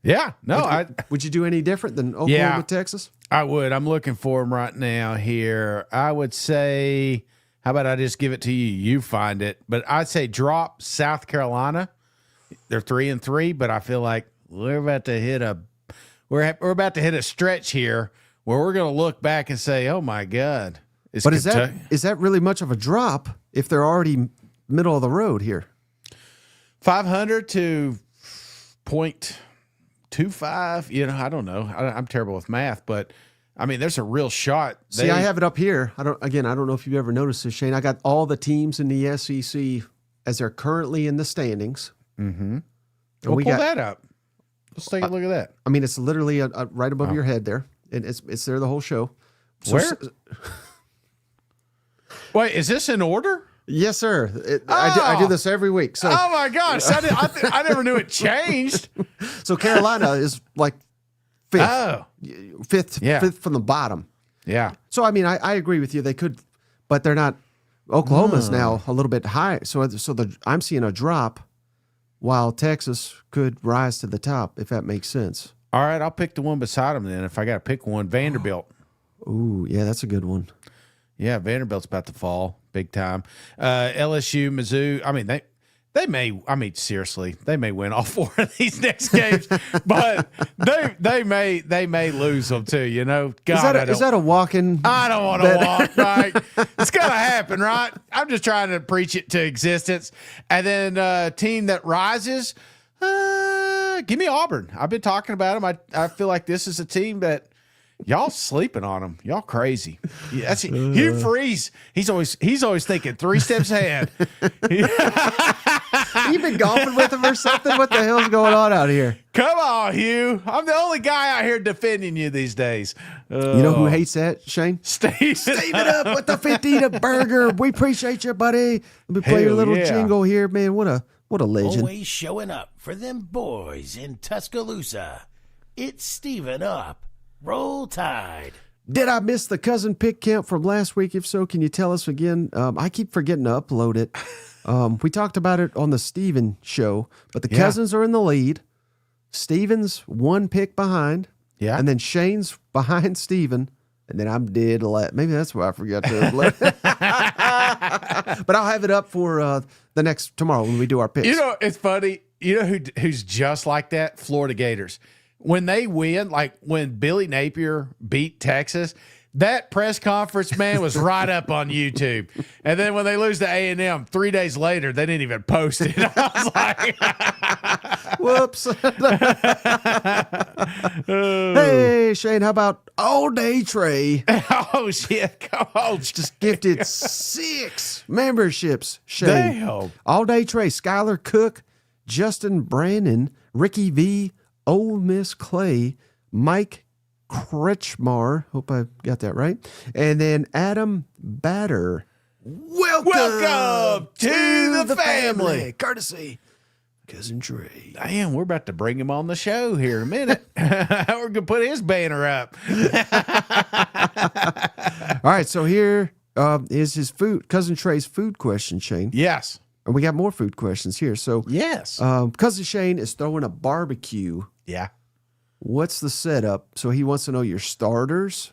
Yeah. No, Would you do any different than Oklahoma, Texas? I would. I'm looking for them right now here. I would say, how about I just give it to you? You find it. But I'd say drop South Carolina. They're 3-3, but I feel like we're about to hit a stretch here where we're going to look back and say, "Oh my God!" But is that really much of a drop if they're already middle of the road here? 500 to 0.25. You know, I don't know. I'm terrible with math, but I mean, there's a real shot. See, I have it up here. I don't know if you've ever noticed this, Shane. I got all the teams in the SEC as they're currently in the standings. Mm-hmm. Well, pull that up. Let's take a look at that. I mean, it's literally right above your head there, and it's there the whole show. So, where? Wait, is this in order? Yes, sir. I do this every week. So, oh my gosh, I never knew it changed. So Carolina is like fifth. Oh, fifth from the bottom. Yeah. So I mean, I agree with you. They could, but they're not. Oklahoma's now a little bit higher. So I'm seeing a drop, while Texas could rise to the top, if that makes sense. All right, I'll pick the one beside them then. If I got to pick one, Vanderbilt. Ooh, yeah, that's a good one. Yeah, Vanderbilt's about to fall big time. LSU, Mizzou. I mean, they may. I mean, seriously, they may win all 4 of these next games, but they may lose them too. You know, God, is that a walk-in? I don't want to walk. Right, it's gonna happen, right? I'm just trying to preach it to existence. And then team that rises. Give me Auburn. I've been talking about them. I feel like this is a team that. Y'all sleeping on them. Y'all crazy. Yeah, that's Hugh Freeze. He's always thinking 3 steps ahead. You been golfing with him or something? What the hell's going on out here? Come on, Hugh. I'm the only guy out here defending you these days. You know who hates that, Shane? Steven up with the 50 to burger. We appreciate you, buddy. Let me play your little jingle here, man. What a legend. Always showing up for them boys in Tuscaloosa. It's Steven up. Roll Tide. Did I miss the cousin pick count from last week? If so, can you tell us again? I keep forgetting to upload it. We talked about it on the Steven show, but the cousins are in the lead. Steven's 1 pick behind. Yeah. And then Shane's behind Steven. And then I'm dead last. Maybe that's why I forgot to upload it. But I'll have it up for the next tomorrow when we do our picks. You know, it's funny. You know who's just like that? Florida Gators. When they win, like when Billy Napier beat Texas, that press conference, man, was right up on YouTube. And then when they lose to A&M 3 days later, they didn't even post it. I was like, whoops. Hey, Shane, how about All Day Trey? Oh, shit. Come on. Just gifted 6 memberships, Shane. Damn. All Day Trey, Skylar Cook, Justin Brandon, Ricky V, Ole Miss Clay, Mike Kretschmar, hope I got that right, and then Adam Batter. Welcome to the family. Courtesy Cousin Trey. Damn, we're about to bring him on the show here in a minute. We're going to put his banner up. All right, so here is his Cousin Trey's food question, Shane. Yes. And we got more food questions here. So yes, Cousin Shane is throwing a barbecue. Yeah. What's the setup? So he wants to know your starters.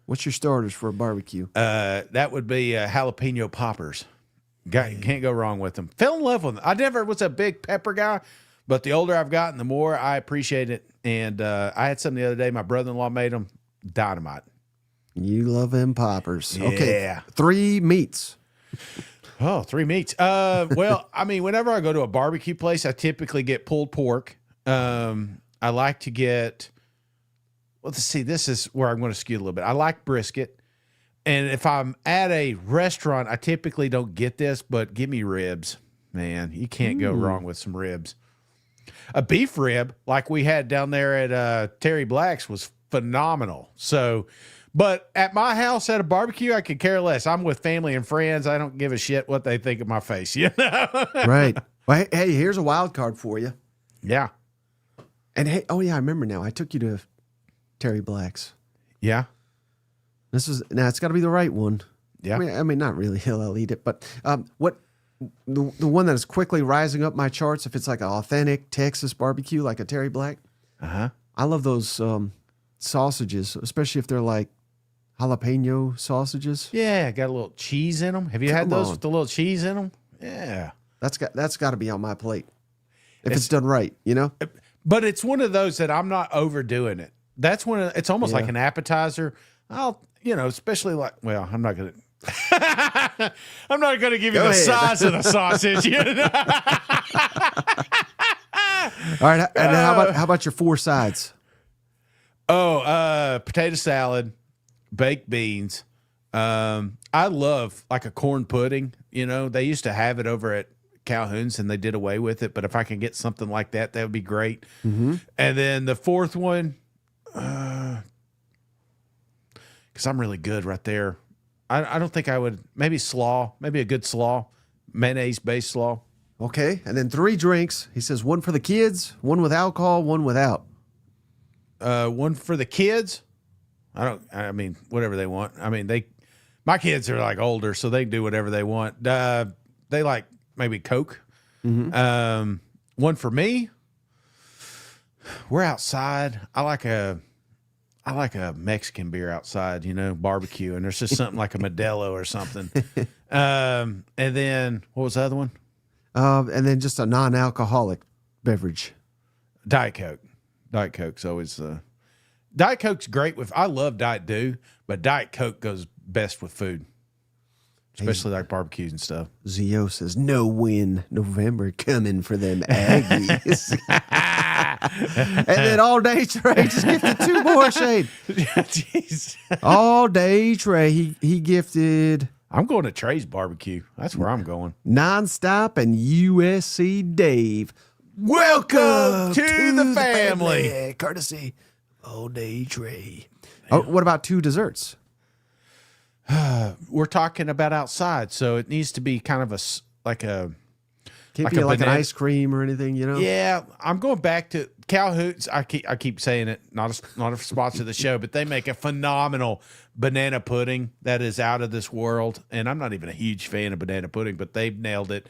What's your starters for a barbecue? That would be jalapeno poppers. Can't go wrong with them. Fell in love with them. I never was a big pepper guy, but the older I've gotten, the more I appreciate it. And I had some the other day. My brother-in-law made them. Dynamite. You love them poppers. Yeah. Okay. 3 meats. Oh, 3 meats. Well, I mean, whenever I go to a barbecue place, I typically get pulled pork. I like to get, well, let's see, this is where I'm going to skew a little bit. I like brisket. And if I'm at a restaurant, I typically don't get this, but give me ribs. Man, you can't go wrong with some ribs. A beef rib, like we had down there at Terry Black's, was phenomenal. So, but at my house at a barbecue, I could care less. I'm with family and friends. I don't give a shit what they think of my face, you know? Right. Well, hey, here's a wild card for you. Yeah. And hey, oh yeah, I remember now. I took you to Terry Black's. Yeah. Now it's got to be the right one. Yeah. I mean, not really. He'll eat it, but what the one that is quickly rising up my charts, if it's like an authentic Texas barbecue, like a Terry Black. I love those sausages, especially if they're like jalapeno sausages. Yeah, got a little cheese in them. Have you had those with the little cheese in them? Yeah. That's got to be on my plate if it's done right, you know? But it's one of those that I'm not overdoing it. That's it's almost like an appetizer. Especially like, well, I'm not going to. I'm not going to give you the size of the sausage. You know? All right, and how about your 4 sides? Potato salad, baked beans. I love like a corn pudding. They used to have it over at Calhoun's and they did away with it. But if I can get something like that, that would be great. Mm-hmm. And then the 4th one, because I'm really good right there. I don't think I would. Maybe slaw, maybe a good slaw, mayonnaise-based slaw. Okay, and then 3 drinks. He says 1 for the kids, 1 with alcohol, 1 without. 1 for the kids. I mean, whatever they want. I mean, my kids are like older, so they do whatever they want. They like maybe Coke. Mm-hmm. 1 for me. We're outside. I like a Mexican beer outside, barbecue, and there's just something like a Modelo or something. And then what was the other one? And then just a non-alcoholic beverage. Diet Coke. Diet Coke's always Diet Coke's great I love Diet Dew, but Diet Coke goes best with food. Especially like barbecues and stuff. Zio says, no win November coming for them Aggies. And then all day Trey just gifted 2 more, Shane. Jeez. All day Trey, he gifted. I'm going to Trey's barbecue. That's where I'm going. Nonstop and USC Dave. Welcome to the family. Courtesy all day Trey. Oh, what about 2 desserts? We're talking about outside, so it needs to be kind of Can't be like an ice cream or anything, Yeah, I'm going back to Calhoun's. I keep saying it, not a sponsor of the show, but they make a phenomenal banana pudding that is out of this world. And I'm not even a huge fan of banana pudding, but they've nailed it.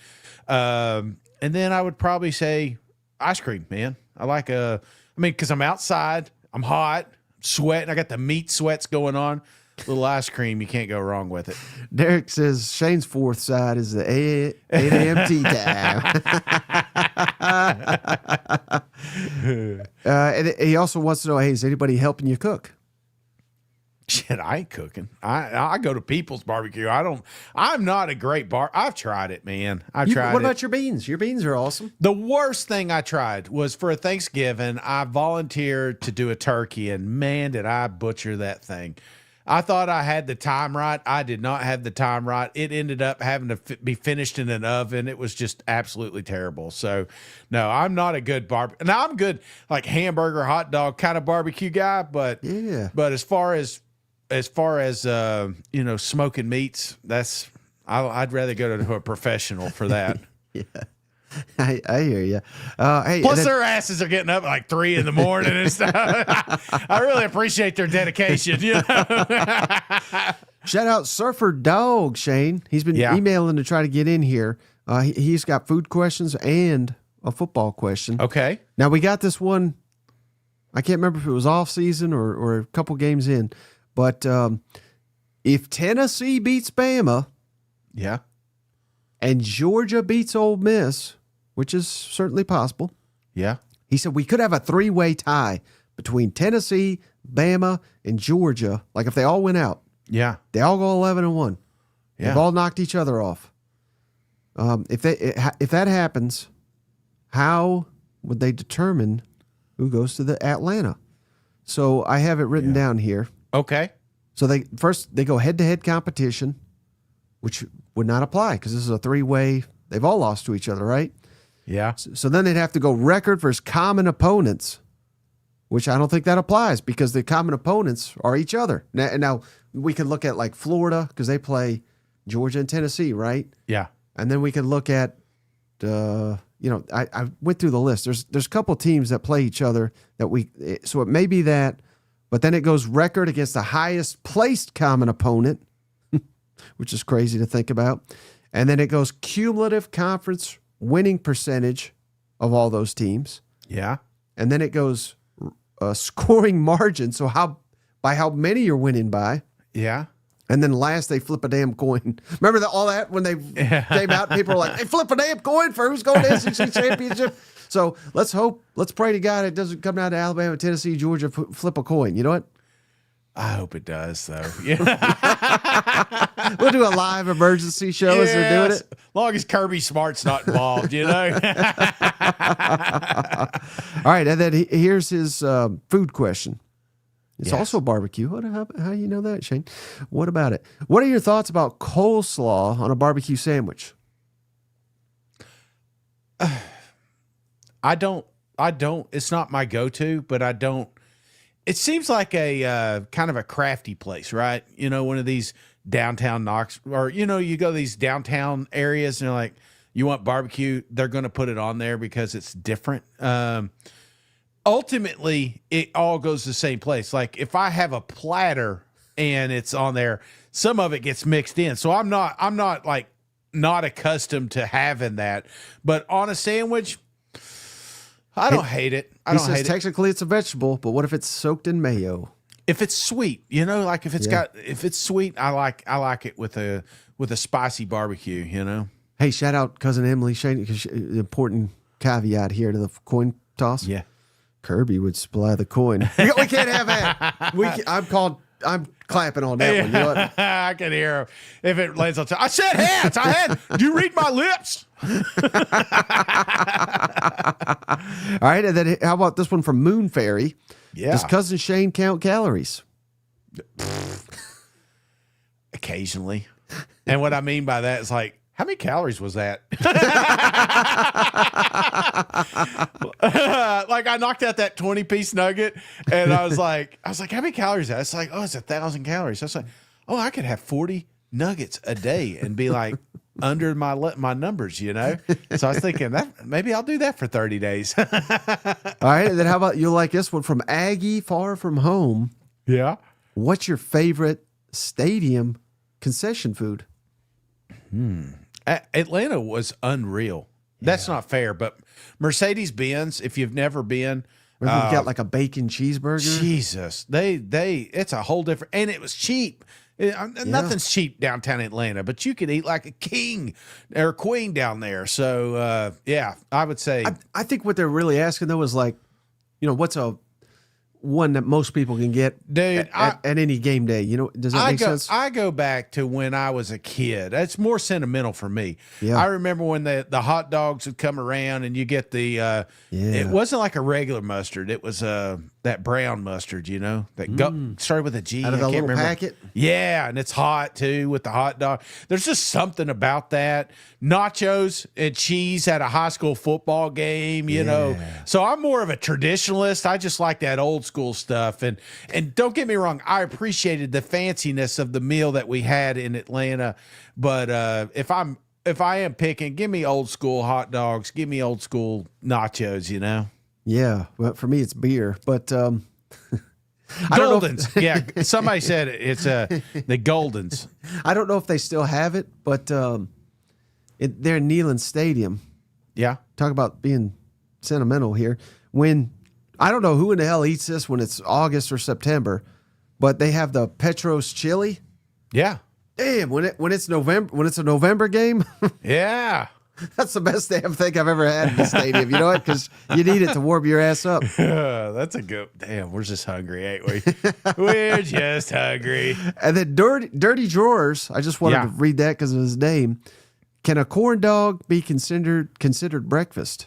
And then I would probably say ice cream, man. Because I'm outside, I'm hot, I'm sweating, I got the meat sweats going on. Little ice cream, you can't go wrong with it. Derek says Shane's 4th side is the 8 a.m. tea time. And he also wants to know, hey, is anybody helping you cook? Shit, I ain't cooking. I go to people's barbecue. I'm not a great I've tried it, man. What about your beans? Your beans are awesome. The worst thing I tried was for a Thanksgiving, I volunteered to do a turkey, and man, did I butcher that thing. I thought I had the time right. I did not have the time right. It ended up having to be finished in an oven. It was just absolutely terrible. So, no, I'm not a good barbecue. Now, I'm good, like hamburger, hot dog kind of barbecue guy. But yeah. But as far as smoking meats, I'd rather go to a professional for that. Yeah. I hear you. Hey, plus their asses are getting up at like 3 a.m. and stuff. I really appreciate their dedication. Shout out Surfer Dog, Shane. He's been emailing to try to get in here. He's got food questions and a football question. Okay. Now we got this one. I can't remember if it was off season or a couple games in, but if Tennessee beats Bama, and Georgia beats Ole Miss, which is certainly possible. Yeah. He said we could have a 3-way tie between Tennessee, Bama, and Georgia. Like if they all went out. Yeah. They all go 11-1. Yeah. They've all knocked each other off. If that happens, how would they determine who goes to the Atlanta? So I have it written down here. Okay. So they go head-to-head competition, which would not apply because this is a 3-way. They've all lost to each other, right? Yeah. So then they'd have to go record versus common opponents, which I don't think that applies because the common opponents are each other. Now we could look at like Florida because they play Georgia and Tennessee, right? Yeah. And then we could look at, I went through the list. There's a couple teams that play each other so it may be that, but then it goes record against the highest placed common opponent. which is crazy to think about. And then it goes cumulative conference winning percentage of all those teams. Yeah. And then it goes scoring margin. So by how many you're winning by. Yeah. And then last, they flip a damn coin. Remember all that when they came out? People were like, "They flip a damn coin for who's going to SEC championship." So let's pray to God it doesn't come down to Alabama, Tennessee, Georgia, flip a coin. You know what? I hope it does, though. Yeah. We'll do a live emergency show as they're doing it. As long as Kirby Smart's not involved, you know? All right, and then here's his food question. It's also barbecue. How do you know that, Shane? What about it? What are your thoughts about coleslaw on a barbecue sandwich? I don't. It's not my go-to, but I don't. It seems like a kind of a crafty place, right? You know, one of these downtown knocks, or, you know, you go to these downtown areas and they're like, you want barbecue? They're going to put it on there because it's different. Ultimately, it all goes to the same place. Like if I have a platter and it's on there, some of it gets mixed in. So I'm not accustomed to having that. But on a sandwich, I don't hate it. He says technically it's a vegetable, but what if it's soaked in mayo? If it's sweet, you know, like if it's sweet, I like it with a spicy barbecue, you know. Hey, shout out cousin Emily, Shane. Important caveat here to the coin toss. Yeah. Kirby would supply the coin. We can't have that. I'm clapping on that one. You know what? I can hear him. If it lands on top. I said hands. Do you read my lips? All right. And then how about this one from Moon Fairy? Yeah. Does cousin Shane count calories? Occasionally. And what I mean by that is like, how many calories was that? Like I knocked out that 20-piece nugget and I was like, how many calories is that? It's like, oh, it's 1,000 calories. I was like, oh, I could have 40 nuggets a day and be like under my numbers, you know? So I was thinking that maybe I'll do that for 30 days. All right. And then how about you like this one from Aggie Far From Home? Yeah. What's your favorite stadium concession food? Atlanta was unreal. That's not fair, but Mercedes-Benz, if you've never been, We've got like a bacon cheeseburger. Jesus, it's a whole different, and it was cheap. Nothing's cheap downtown Atlanta, but you could eat like a king or a queen down there. So, I would say. I think what they're really asking though is like, you know, what's a one that most people can get, dude, at any game day. You know, does that make sense? I go back to when I was a kid. It's more sentimental for me. Yeah. I remember when the hot dogs would come around and you get the it wasn't like a regular mustard. It was that brown mustard, you know, that started with a G. Out of the little packet. Yeah, and it's hot too with the hot dog. There's just something about that. Nachos and cheese at a high school football game, you know. So I'm more of a traditionalist. I just like that old school stuff. And don't get me wrong, I appreciated the fanciness of the meal that we had in Atlanta. But if I am picking, give me old school hot dogs, give me old school nachos, you know. Yeah, well, for me it's beer, but Goldens. Yeah, somebody said it's the Goldens. I don't know if they still have it, but they're in Neyland Stadium. Yeah, talk about being sentimental here. When I don't know who in the hell eats this when it's August or September, but they have the Petros chili. Yeah, damn, when it's November, when it's a November game. Yeah. That's the best damn thing I've ever had in the stadium. You know what? Because you need it to warm your ass up. That's a good. Damn, we're just hungry, ain't we? We're just hungry. And then Dirty Drawers. I just wanted to read that because of his name. Can a corn dog be considered breakfast?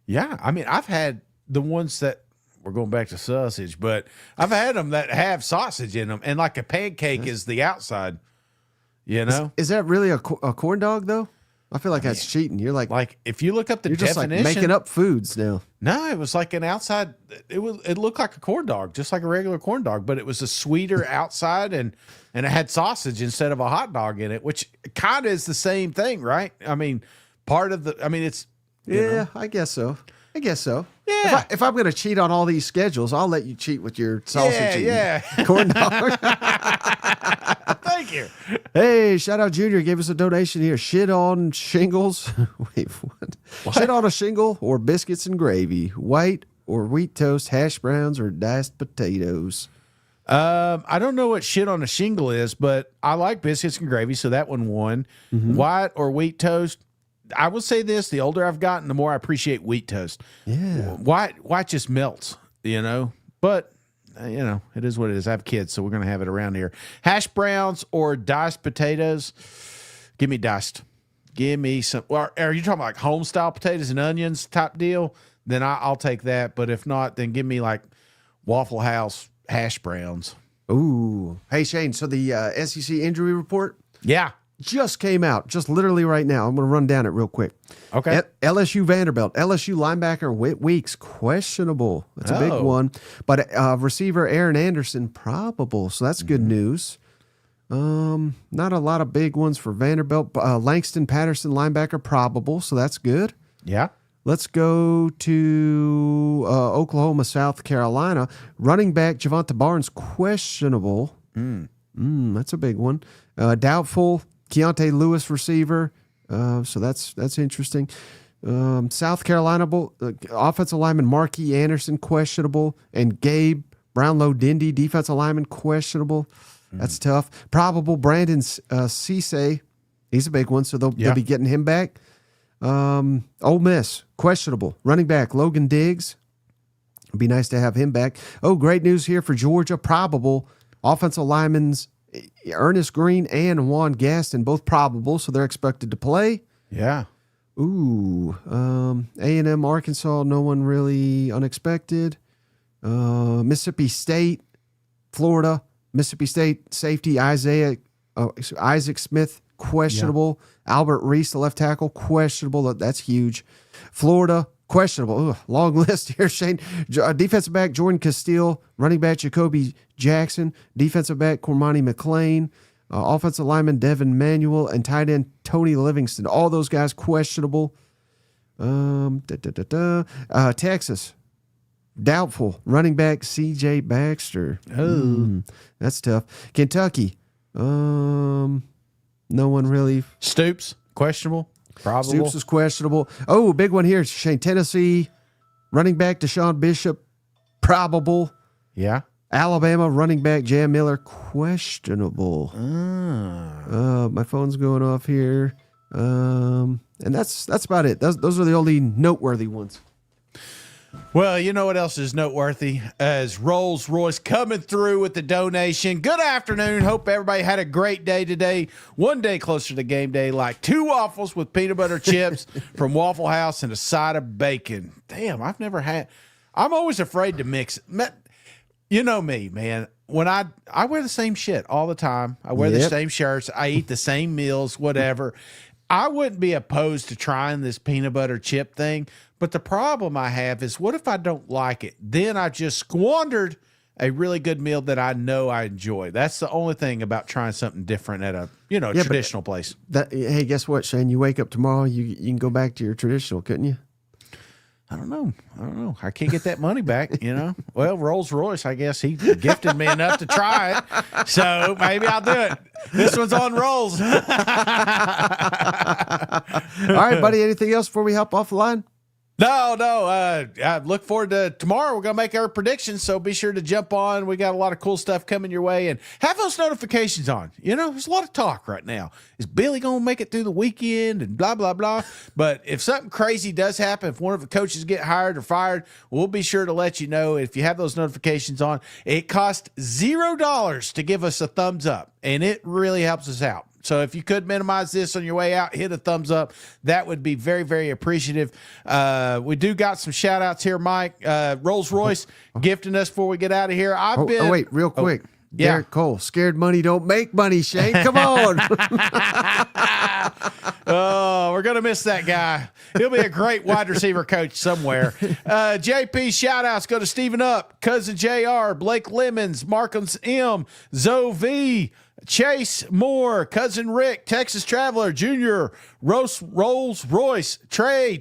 Yeah, I mean, I've had the ones that we're going back to sausage, but I've had them that have sausage in them, and like a pancake is the outside. You know, is that really a corn dog though? I feel like that's cheating. You're like if you look up the you're definition, just like making up foods now. No, it was like an outside. It looked like a corn dog, just like a regular corn dog, but it was a sweeter outside and it had sausage instead of a hot dog in it, which kind of is the same thing, right? I mean, it's you know. I guess so. Yeah. If I'm going to cheat on all these schedules, I'll let you cheat with your sausage and corn dog. Thank you. Hey, shout out Junior gave us a donation here. Shit on shingles. Wait, what? Shit on a shingle or biscuits and gravy, white or wheat toast, hash browns or diced potatoes. I don't know what shit on a shingle is, but I like biscuits and gravy, so that one won. White or wheat toast. I will say this: the older I've gotten, the more I appreciate wheat toast. Yeah, white just melts, But it is what it is. I have kids, so we're gonna have it around here. Hash browns or diced potatoes. Give me diced. Give me some. Or are you talking about like home style potatoes and onions type deal? Then I'll take that. But if not, then give me like Waffle House hash browns. Ooh. Hey, Shane, so the SEC injury report Yeah. just came out, just literally right now. I'm going to run down it real quick. Okay. LSU Vanderbilt. LSU linebacker Whit Weeks, questionable. That's a big one. But receiver Aaron Anderson, probable. So that's good news. Not a lot of big ones for Vanderbilt. Langston Patterson, linebacker, probable. So that's good. Yeah. Let's go to Oklahoma, South Carolina. Running back Javonte Barnes, questionable. That's a big one. Doubtful. Keontae Lewis, receiver. So that's interesting. South Carolina offensive lineman Marquis Anderson, questionable. And Gabe Brownlow Dindy, defensive lineman, questionable. That's tough. Probable Brandon Cisse. He's a big one, so they'll be getting him back. Ole Miss, questionable. Running back Logan Diggs. It'd be nice to have him back. Oh, great news here for Georgia. Probable. Offensive linemen Ernest Green and Juan Gaston, both probable, so they're expected to play. Yeah. Ooh. A&M Arkansas, no one really unexpected. Mississippi State, Florida. Mississippi State safety Isaac Smith, questionable. Albert Reese, the left tackle, questionable. That's huge. Florida, questionable. Ugh, long list here, Shane. Defensive back Jordan Castile, running back Jacoby Jackson, defensive back Cormani McLean, offensive lineman Devin Manuel, and tight end Tony Livingston. All those guys questionable. Texas, doubtful. Running back C.J. Baxter. That's tough. Kentucky, no one really. Stoops, questionable. Probable. Stoops is questionable. Oh, big one here, Shane. Tennessee, running back Deshaun Bishop, probable. Yeah. Alabama, running back Jam Miller, questionable. My phone's going off here. And that's about it. Those are the only noteworthy ones. Well, you know what else is noteworthy? As Rolls Royce coming through with the donation. Good afternoon. Hope everybody had a great day today. One day closer to game day, like 2 waffles with peanut butter chips from Waffle House and a side of bacon. Damn, I've never had. I'm always afraid to mix. You know me, man. When I wear the same shit all the time. I wear the same shirts. I eat the same meals, whatever. I wouldn't be opposed to trying this peanut butter chip thing. But the problem I have is, what if I don't like it? Then I just squandered a really good meal that I know I enjoy. That's the only thing about trying something different at a traditional place. Hey, guess what, Shane? You wake up tomorrow, you can go back to your traditional, couldn't you? I don't know. I can't get that money back, Well, Rolls Royce, I guess he gifted me enough to try it. So maybe I'll do it. This one's on Rolls. All right, buddy. Anything else before we hop off the line? No. I look forward to tomorrow. We're going to make our predictions, so be sure to jump on. We got a lot of cool stuff coming your way, and have those notifications on. There's a lot of talk right now. Is Billy going to make it through the weekend and blah, blah, blah? But if something crazy does happen, if one of the coaches get hired or fired, we'll be sure to let you know. If you have those notifications on, it costs $0 to give us a thumbs up, and it really helps us out. So if you could minimize this on your way out, hit a thumbs up. That would be very, very appreciative. We do got some shout outs here, Mike. Rolls Royce gifting us before we get out of here. Wait, real quick. Derek Cole, scared money don't make money, Shane. Come on. Oh, we're going to miss that guy. He'll be a great wide receiver coach somewhere. JP shout outs go to Stephen Up, Cousin JR, Blake Lemons, Markham's M, Zoe V, Chase Moore, Cousin Rick, Texas Traveler, Junior, Rolls Royce, Trey,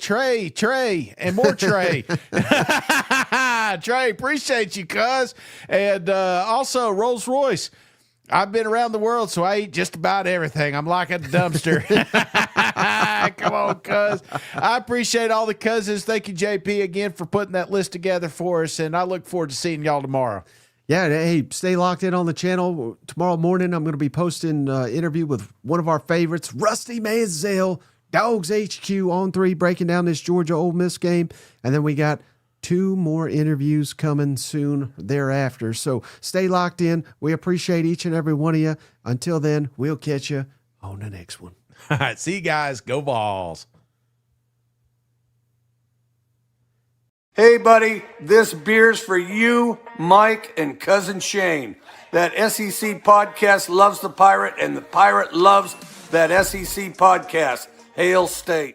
and more Trey. Trey, appreciate you, cuz. And also Rolls Royce. I've been around the world, so I eat just about everything. I'm like a dumpster. Come on, cuz. I appreciate all the cousins. Thank you, JP, again for putting that list together for us, and I look forward to seeing y'all tomorrow. Yeah, and hey, stay locked in on the channel. Tomorrow morning, I'm going to be posting an interview with one of our favorites, Rusty Manziel, Dogs HQ on 3, breaking down this Georgia Ole Miss game. And then we got 2 more interviews coming soon thereafter. So stay locked in. We appreciate each and every one of you. Until then, we'll catch you on the next one. All right, see you guys. Go Vols. Hey, buddy, this beer's for you, Mike, and Cousin Shane. That SEC podcast loves the Pirate, and the Pirate loves that SEC podcast. Hail State.